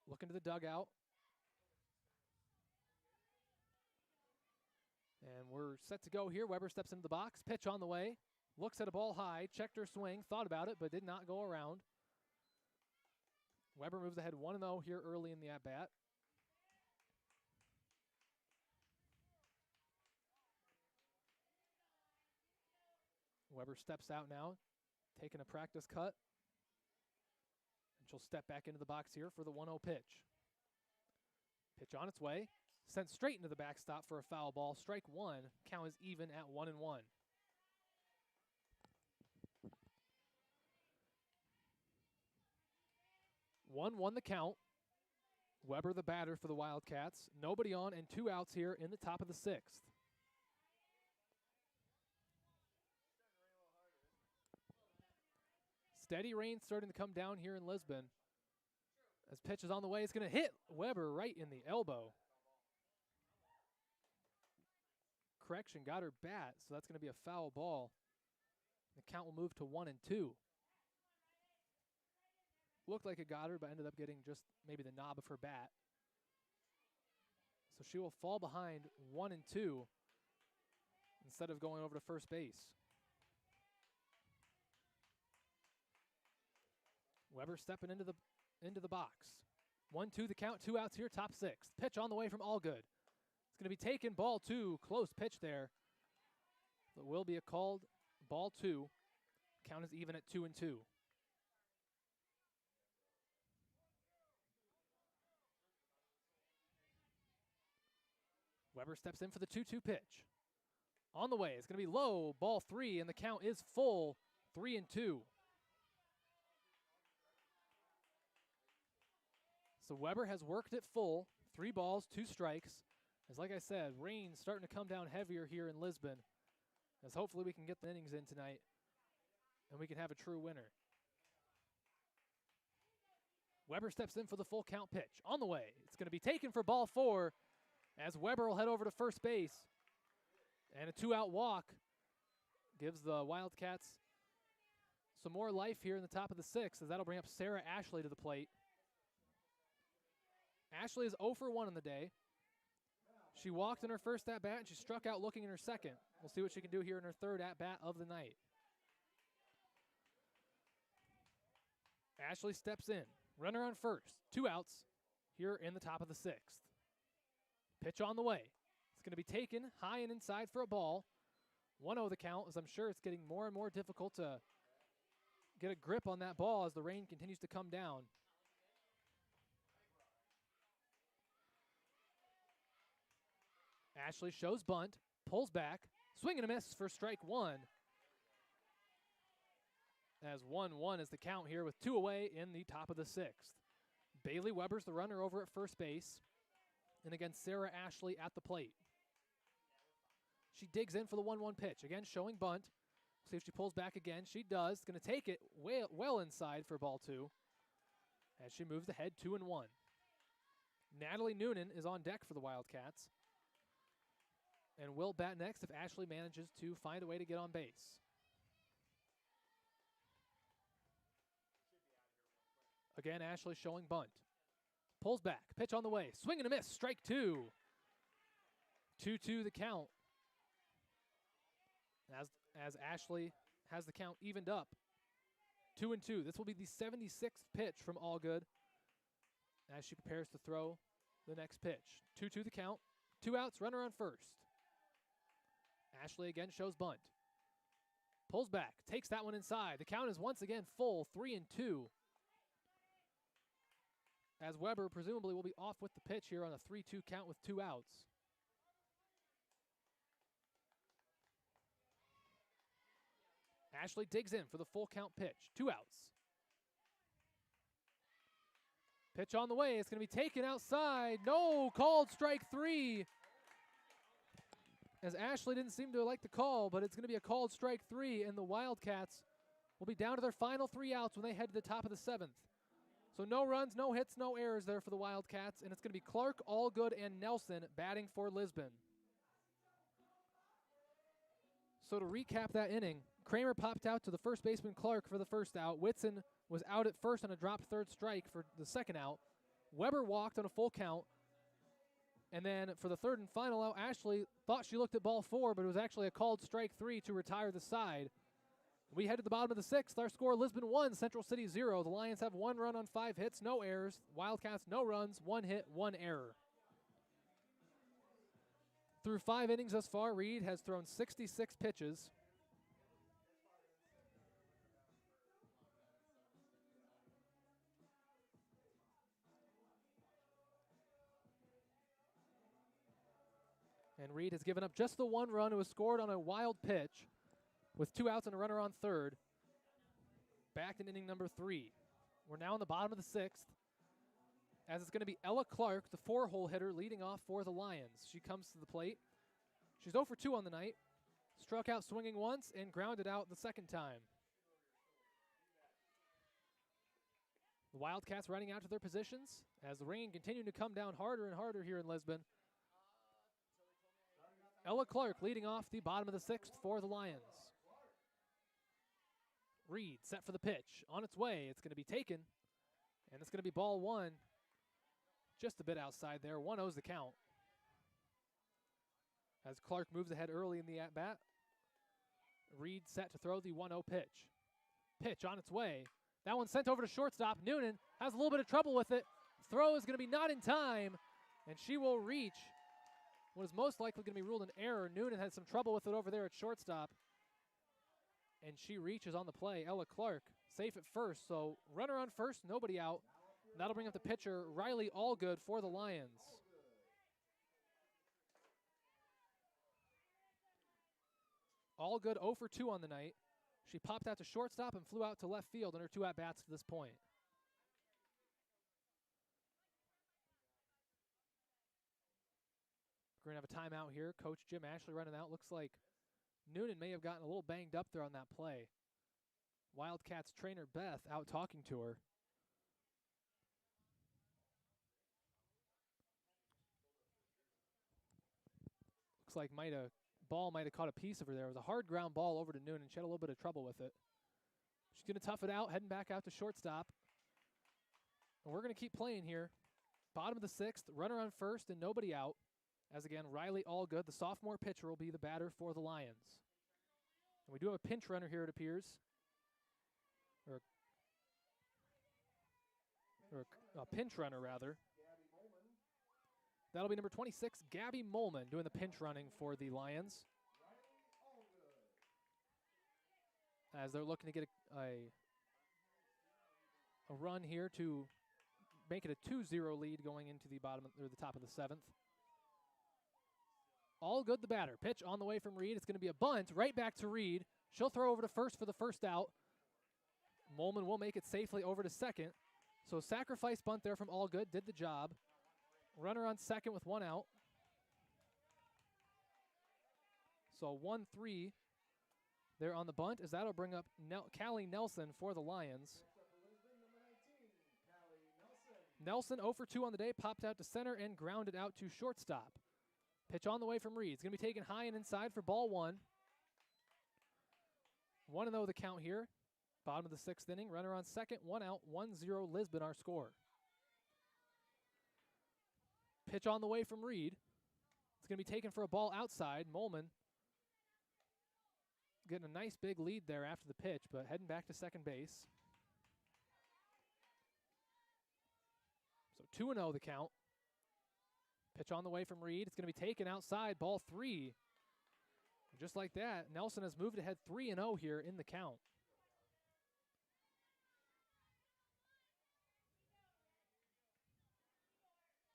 Looking to the dugout. And we're set to go here. Weber steps into the box. Pitch on the way. Looks at a ball high. Checked her swing. Thought about it, but did not go around. Weber moves ahead 1-0 here early in the at-bat. Weber steps out now, taking a practice cut. And she'll step back into the box here for the 1-0 pitch. Pitch on its way. Sent straight into the backstop for a foul ball. Strike 1. Count is even at 1-1. 1-1 the count. Weber the batter for the Wildcats. Nobody on and 2 outs here in the top of the 6th. Steady rain starting to come down here in Lisbon. As pitch is on the way, it's going to hit Weber right in the elbow. Correction, got her bat, so that's going to be a foul ball. The count will move to 1-2. Looked like it got her, but ended up getting just maybe the knob of her bat. So she will fall behind 1-2 instead of going over to first base. Weber stepping into the box. 1-2 the count, 2 outs here, top 6. Pitch on the way from Allgood. It's going to be taken, ball 2, close pitch there. But will be a called ball 2. Count is even at 2-2. Weber steps in for the 2-2 pitch. On the way, it's going to be low, ball 3, and the count is full, 3-2. So Weber has worked it full, 3 balls, 2 strikes. As like I said, rain's starting to come down heavier here in Lisbon. As hopefully we can get the innings in tonight and we can have a true winner. Weber steps in for the full count pitch. On the way, it's going to be taken for ball 4 as Weber will head over to first base. And a 2-out walk gives the Wildcats some more life here in the top of the 6th, as that'll bring up Sarah Ashley to the plate. Ashley is 0 for 1 on the day. She walked in her first at-bat, and she struck out looking in her second. We'll see what she can do here in her third at-bat of the night. Ashley steps in. Runner on first. 2 outs here in the top of the 6th. Pitch on the way. It's going to be taken high and inside for a ball. 1-0 the count, as I'm sure it's getting more and more difficult to get a grip on that ball as the rain continues to come down. Ashley shows bunt, pulls back, swing and a miss for strike 1. As 1-1 is the count here with 2 away in the top of the 6th. Bailey Weber's the runner over at first base. And again, Sarah Ashley at the plate. She digs in for the 1-1 pitch. Again, showing bunt. See if she pulls back again. She does. Going to take it well inside for ball 2. As she moves ahead 2-1. Natalie Noonan is on deck for the Wildcats. And will bat next if Ashley manages to find a way to get on base. Again, Ashley showing bunt. Pulls back. Pitch on the way. Swing and a miss. Strike 2. 2-2 the count. As Ashley has the count evened up. 2-2. This will be the 76th pitch from Allgood as she prepares to throw the next pitch. 2-2 the count. 2 outs, runner on first. Ashley again shows bunt. Pulls back, takes that one inside. The count is once again full, 3-2. As Weber presumably will be off with the pitch here on a 3-2 count with 2 outs. Ashley digs in for the full count pitch. 2 outs. Pitch on the way. It's going to be taken outside. No, called strike 3. As Ashley didn't seem to like the call, but it's going to be a called strike 3, and the Wildcats will be down to their final 3 outs when they head to the top of the 7th. So no runs, no hits, no errors there for the Wildcats, and it's going to be Clark, Allgood, and Nelson batting for Lisbon. So to recap that inning, Kramer popped out to the first baseman Clark for the first out. Whitson was out at first on a dropped third strike for the second out. Weber walked on a full count. And then for the third and final out, Ashley thought she looked at ball 4, but it was actually a called strike 3 to retire the side. We head to the bottom of the 6th. Our score, Lisbon 1, Central City 0. The Lions have 1 run on 5 hits, no errors. Wildcats, no runs, 1 hit, 1 error. Through 5 innings thus far, Reed has thrown 66 pitches. And Reed has given up just the 1 run. It was scored on a wild pitch with 2 outs and a runner on third. Back in inning number 3. We're now in the bottom of the 6th. As it's going to be Ella Clark, the 4-hole hitter, leading off for the Lions. She comes to the plate. She's 0 for 2 on the night. Struck out swinging once and grounded out the second time. The Wildcats running out to their positions as the rain continuing to come down harder and harder here in Lisbon. Ella Clark leading off the bottom of the 6th for the Lions. Reed set for the pitch. On its way, it's going to be taken. And it's going to be ball 1. Just a bit outside there. 1-0's the count. As Clark moves ahead early in the at-bat. Reed set to throw the 1-0 pitch. Pitch on its way. That one sent over to shortstop. Noonan has a little bit of trouble with it. Throw is going to be not in time. And she will reach what is most likely going to be ruled an error. Noonan had some trouble with it over there at shortstop. And she reaches on the play. Ella Clark safe at first. So runner on first, nobody out. That'll bring up the pitcher, Riley Allgood, for the Lions. Allgood 0 for 2 on the night. She popped out to shortstop and flew out to left field in her 2 at-bats to this point. We're going to have a timeout here. Coach Jim Ashley running out. Looks like Noonan may have gotten a little banged up there on that play. Wildcats trainer Beth out talking to her. Looks like ball might have caught a piece of her there. It was a hard ground ball over to Noonan. She had a little bit of trouble with it. She's going to tough it out, heading back out to shortstop. And we're going to keep playing here. Bottom of the 6th, runner on first and nobody out. As again, Riley Allgood, the sophomore pitcher, will be the batter for the Lions. And we do have a pinch runner here, it appears. Or a pinch runner, rather. That'll be number 26, Gabby Molman, doing the pinch running for the Lions. As they're looking to get a run here to make it a 2-0 lead going into the top of the 7th. Allgood, the batter. Pitch on the way from Reed. It's going to be a bunt right back to Reed. She'll throw over to first for the first out. Molman will make it safely over to second. So sacrifice bunt there from Allgood, did the job. Runner on second with 1 out. So 1-3 there on the bunt, as that'll bring up Callie Nelson for the Lions. Nelson 0 for 2 on the day, popped out to center and grounded out to shortstop. Pitch on the way from Reed. It's going to be taken high and inside for ball 1. 1-0 the count here. Bottom of the 6th inning. Runner on second, 1 out, 1-0 Lisbon our score. Pitch on the way from Reed. It's going to be taken for a ball outside. Molman getting a nice big lead there after the pitch, but heading back to second base. So 2-0 the count. Pitch on the way from Reed. It's going to be taken outside, ball 3. Just like that, Nelson has moved ahead 3-0 here in the count.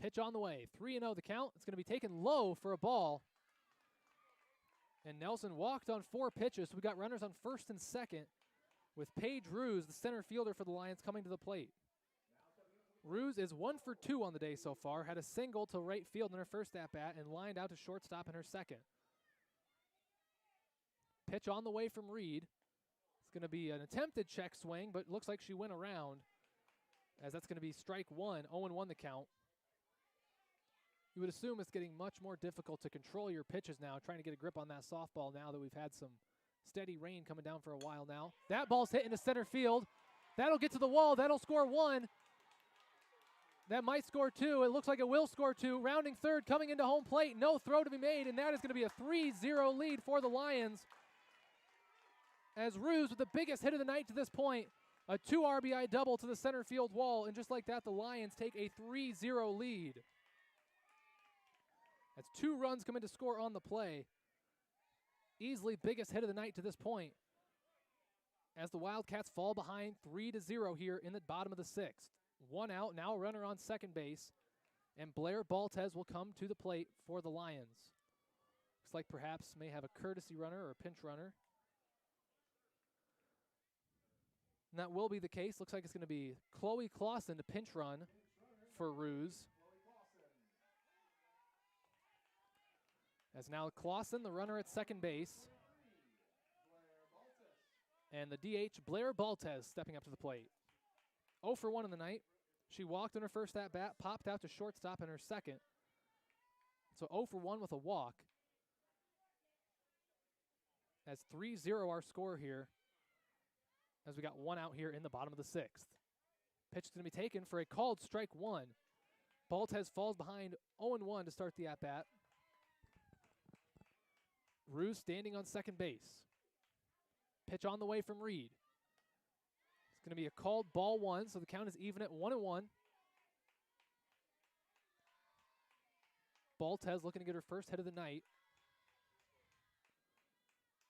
Pitch on the way, 3-0 the count. It's going to be taken low for a ball. And Nelson walked on 4 pitches, so we got runners on first and second with Paige Ruse, the center fielder for the Lions, coming to the plate. Ruse is 1 for 2 on the day so far, had a single to right field in her first at-bat and lined out to shortstop in her second. Pitch on the way from Reed. It's going to be an attempted check swing, but it looks like she went around, as that's going to be strike 1, 0-1 the count. You would assume it's getting much more difficult to control your pitches now, trying to get a grip on that softball now that we've had some steady rain coming down for a while now. That ball's hit into center field. That'll get to the wall. That'll score 1. That might score 2. It looks like it will score 2. Rounding third, coming into home plate. No throw to be made, and that is going to be a 3-0 lead for the Lions. As Ruse with the biggest hit of the night to this point, a 2 RBI double to the center field wall, and just like that, the Lions take a 3-0 lead. That's 2 runs coming to score on the play. Easily biggest hit of the night to this point, as the Wildcats fall behind 3-0 here in the bottom of the 6th. 1 out, now a runner on second base, and Blair Baltez will come to the plate for the Lions. Looks like perhaps may have a courtesy runner or a pinch runner. And that will be the case. Looks like it's going to be Chloe Clausen to pinch run for Ruse. As now Clausen, the runner at second base. And the DH, Blair Baltez, stepping up to the plate. 0 for 1 in the night. She walked in her first at-bat, popped out to shortstop in her second. So 0 for 1 with a walk. That's 3-0 our score here, as we got 1 out here in the bottom of the 6th. Pitch is going to be taken for a called strike 1. Baltez falls behind 0-1 to start the at-bat. Ruse standing on second base. Pitch on the way from Reed. It's going to be a called ball 1, so the count is even at 1-1. Baltez looking to get her first hit of the night,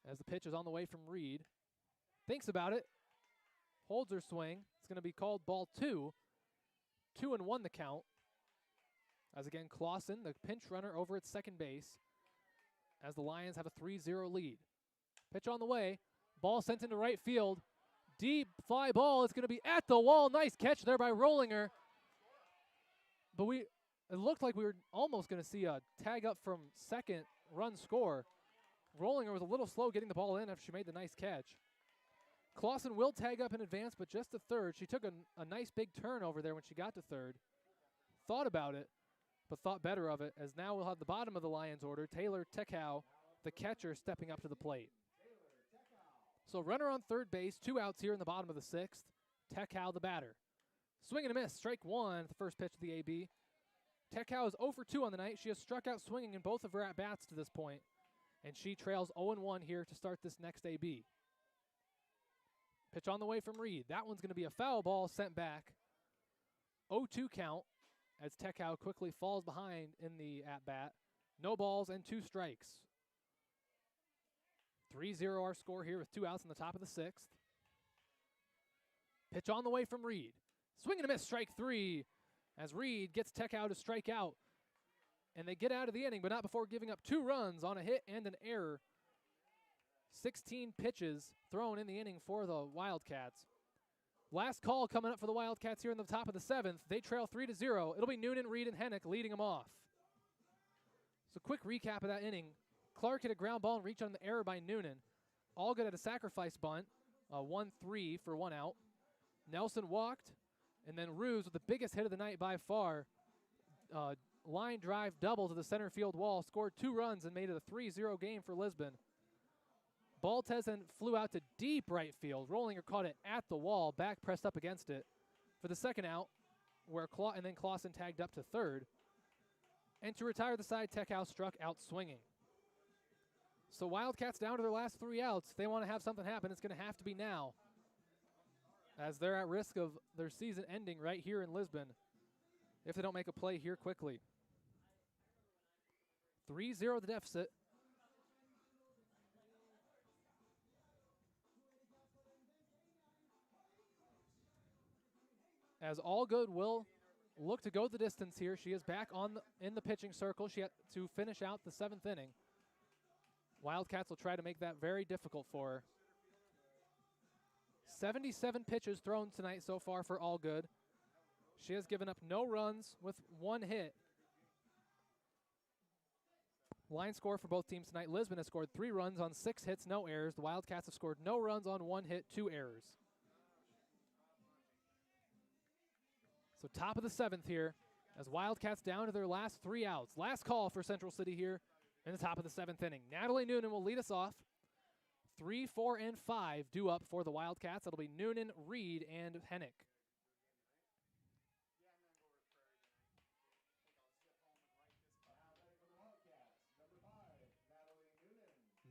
as the pitch is on the way from Reed. Thinks about it. Holds her swing. It's going to be called ball 2. 2-1 the count. As again, Clausen, the pinch runner, over at second base, as the Lions have a 3-0 lead. Pitch on the way. Ball sent into right field. Deep fly ball. It's going to be at the wall. Nice catch there by Rollinger. But it looked like we were almost going to see a tag up from second, run score. Rollinger was a little slow getting the ball in after she made the nice catch. Clausen will tag up in advance, but just to third. She took a nice big turn over there when she got to third. Thought about it, but thought better of it, as now we'll have the bottom of the Lions order, Taylor Tekow, the catcher, stepping up to the plate. So runner on third base, 2 outs here in the bottom of the 6th. Tekow, the batter. Swing and a miss, strike 1 at the first pitch of the AB. Tekow is 0 for 2 on the night. She has struck out swinging in both of her at-bats to this point, and she trails 0-1 here to start this next AB. Pitch on the way from Reed. That one's going to be a foul ball sent back. 0-2 count, as Tekow quickly falls behind in the at-bat. No balls and 2 strikes. 3-0 our score here with 2 outs in the top of the 6th. Pitch on the way from Reed. Swing and a miss, strike 3, as Reed gets Tekow to strike out. And they get out of the inning, but not before giving up 2 runs on a hit and an error. 16 pitches thrown in the inning for the Wildcats. Last call coming up for the Wildcats here in the top of the 7th. They trail 3-0. It'll be Noonan, Reed, and Hennick leading them off. So quick recap of that inning. Clark hit a ground ball and reached on the error by Noonan. Allgood had a sacrifice bunt, 1-3 for 1 out. Nelson walked, and then Ruse with the biggest hit of the night by far. Line drive double to the center field wall, scored 2 runs and made it a 3-0 game for Lisbon. Baltes then flew out to deep right field. Rollinger caught it at the wall, back pressed up against it for the second out, and then Clausen tagged up to third. And to retire the side, Techhouse struck out swinging. So Wildcats down to their last 3 outs. If they want to have something happen, it's going to have to be now, as they're at risk of their season ending right here in Lisbon if they don't make a play here quickly. 3-0 the deficit. As Allgood will look to go the distance here. She is back in the pitching circle. She had to finish out the 7th inning. Wildcats will try to make that very difficult for her. 77 pitches thrown tonight so far for Allgood. She has given up no runs with 1 hit. Line score for both teams tonight. Lisbon has scored 3 runs on 6 hits, no errors. The Wildcats have scored no runs on 1 hit, 2 errors. So top of the 7th here, as Wildcats down to their last 3 outs. Last call for Central City here in the top of the 7th inning. Natalie Noonan will lead us off. 3, 4, and 5 due up for the Wildcats. That'll be Noonan, Reed, and Hennick.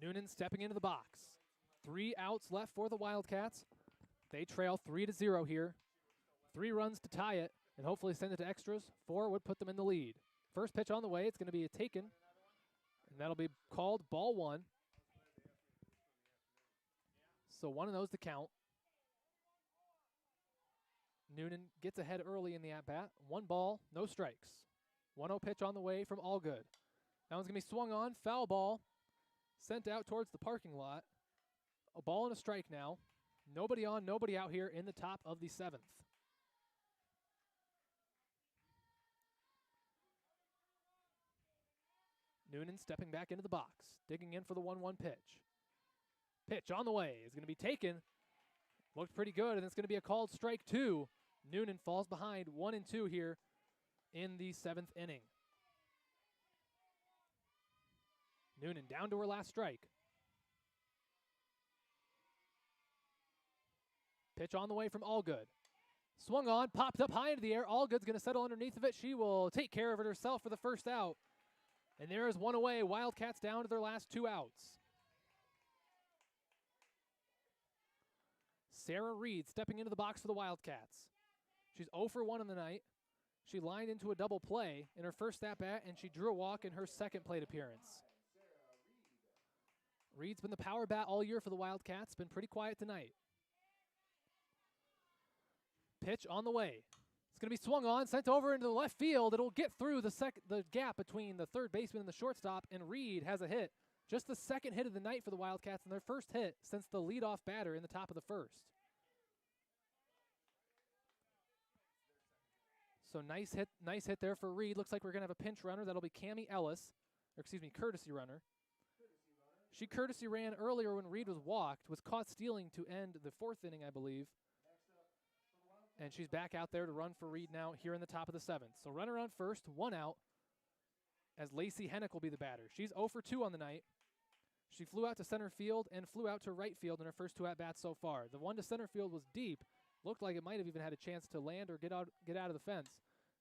Noonan stepping into the box. 3 outs left for the Wildcats. They trail 3-0 here. 3 runs to tie it and hopefully send it to extras. 4 would put them in the lead. First pitch on the way. It's going to be a taken, and that'll be called ball 1. So 1 of those to count. Noonan gets ahead early in the at-bat. 1 ball, no strikes. 1-0 pitch on the way from Allgood. That one's going to be swung on. Foul ball. Sent out towards the parking lot. A ball and a strike now. Nobody on, nobody out here in the top of the 7th. Noonan stepping back into the box, digging in for the 1-1 pitch. Pitch on the way is going to be taken. Looked pretty good, and it's going to be a called strike 2. Noonan falls behind 1-2 here in the 7th inning. Noonan down to her last strike. Pitch on the way from Allgood. Swung on, popped up high into the air. Allgood's going to settle underneath of it. She will take care of it herself for the first out. And there is 1 away. Wildcats down to their last 2 outs. Sarah Reed stepping into the box for the Wildcats. She's 0 for 1 in the night. She lined into a double play in her first at-bat, and she drew a walk in her second plate appearance. Reed's been the power bat all year for the Wildcats. Been pretty quiet tonight. Pitch on the way. It's going to be swung on, sent over into the left field. It'll get through the gap between the third baseman and the shortstop, and Reed has a hit. Just the second hit of the night for the Wildcats, and their first hit since the leadoff batter in the top of the 1st. So nice hit there for Reed. Looks like we're going to have a pinch runner. That'll be Cammie Ellis, courtesy runner. She courtesy ran earlier when Reed was walked, was caught stealing to end the 4th inning, I believe. And she's back out there to run for Reed now here in the top of the 7th. So runner on first, 1 out, as Lacey Hennick will be the batter. She's 0 for 2 on the night. She flew out to center field and flew out to right field in her first 2 at-bats so far. The one to center field was deep. Looked like it might have even had a chance to land or get out of the fence.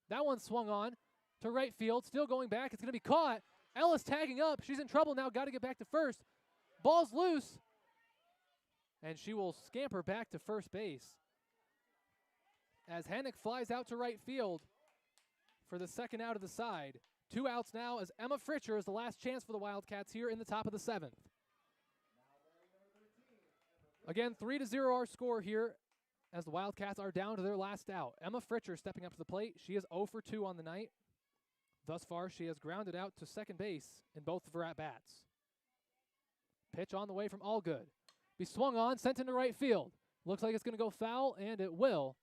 That one swung on to right field, still going back. It's going to be caught. Ellis tagging up. She's in trouble now. Got to get back to first. Ball's loose. And she will scamper back to first base as Hennick flies out to right field for the second out of the side. 2 outs now as Emma Fritcher is the last chance for the Wildcats here in the top of the 7th. Again, 3-0 our score here as the Wildcats are down to their last out. Emma Fritcher stepping up to the plate. She is 0 for 2 on the night. Thus far, she has grounded out to second base in both of her at-bats. Pitch on the way from Allgood. Be swung on, sent into right field. Looks like it's going to go foul, and it will.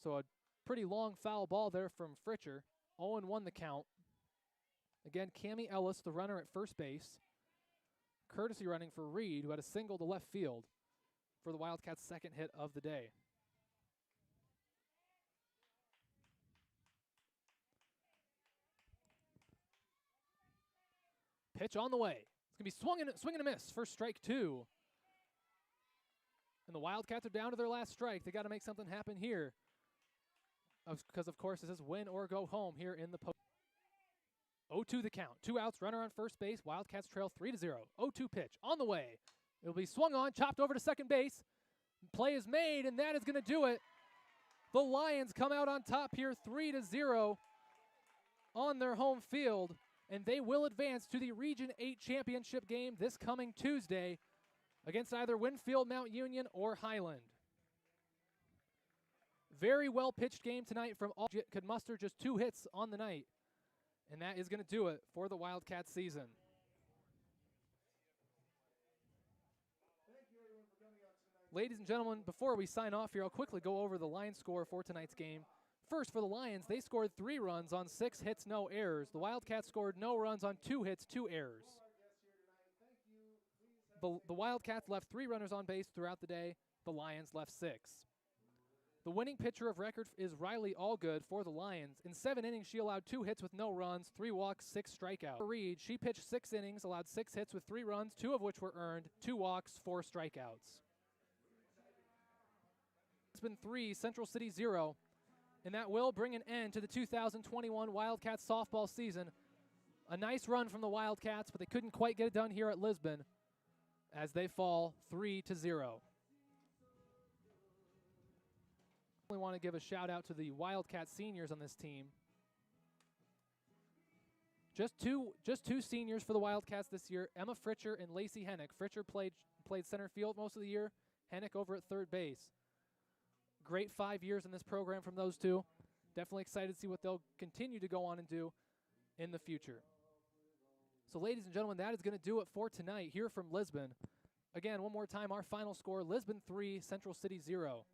So a pretty long foul ball there from Fritcher. 0-1 the count. Again, Cammie Ellis, the runner at first base. Courtesy running for Reed, who had a single to left field for the Wildcats' second hit of the day. Pitch on the way. It's going to be swing and a miss for strike 2. And the Wildcats are down to their last strike. They got to make something happen here. Because, of course, this is win or go home here in the post. 0-2 the count. 2 outs, runner on first base. Wildcats trail 3-0. 0-2 pitch on the way. It'll be swung on, chopped over to second base. Play is made, and that is going to do it. The Lions come out on top here 3-0 on their home field, and they will advance to the Region 8 championship game this coming Tuesday against either Winfield Mt Union or Highland. Very well pitched game tonight from all. Could muster just 2 hits on the night, and that is going to do it for the Wildcats season. Ladies and gentlemen, before we sign off here, I'll quickly go over the line score for tonight's game. First, for the Lions, they scored 3 runs on 6 hits, no errors. The Wildcats scored no runs on 2 hits, 2 errors. The Wildcats left 3 runners on base throughout the day. The Lions left 6. The winning pitcher of record is Riley Allgood for the Lions. In 7 innings, she allowed 2 hits with no runs, 3 walks, 6 strikeouts. For Reed, she pitched 6 innings, allowed 6 hits with 3 runs, 2 of which were earned, 2 walks, 4 strikeouts. Lisbon 3, Central City 0, and that will bring an end to the 2021 Wildcats softball season. A nice run from the Wildcats, but they couldn't quite get it done here at Lisbon as they fall 3-0. I want to give a shout out to the Wildcat seniors on this team. Just two seniors for the Wildcats this year, Emma Fritcher and Lacey Hennick. Fritcher played center field most of the year, Hennick over at third base. Great 5 years in this program from those two. Definitely excited to see what they'll continue to go on and do in the future. So, ladies and gentlemen, that is going to do it for tonight here from Lisbon. Again, one more time, our final score, Lisbon 3, Central City 0.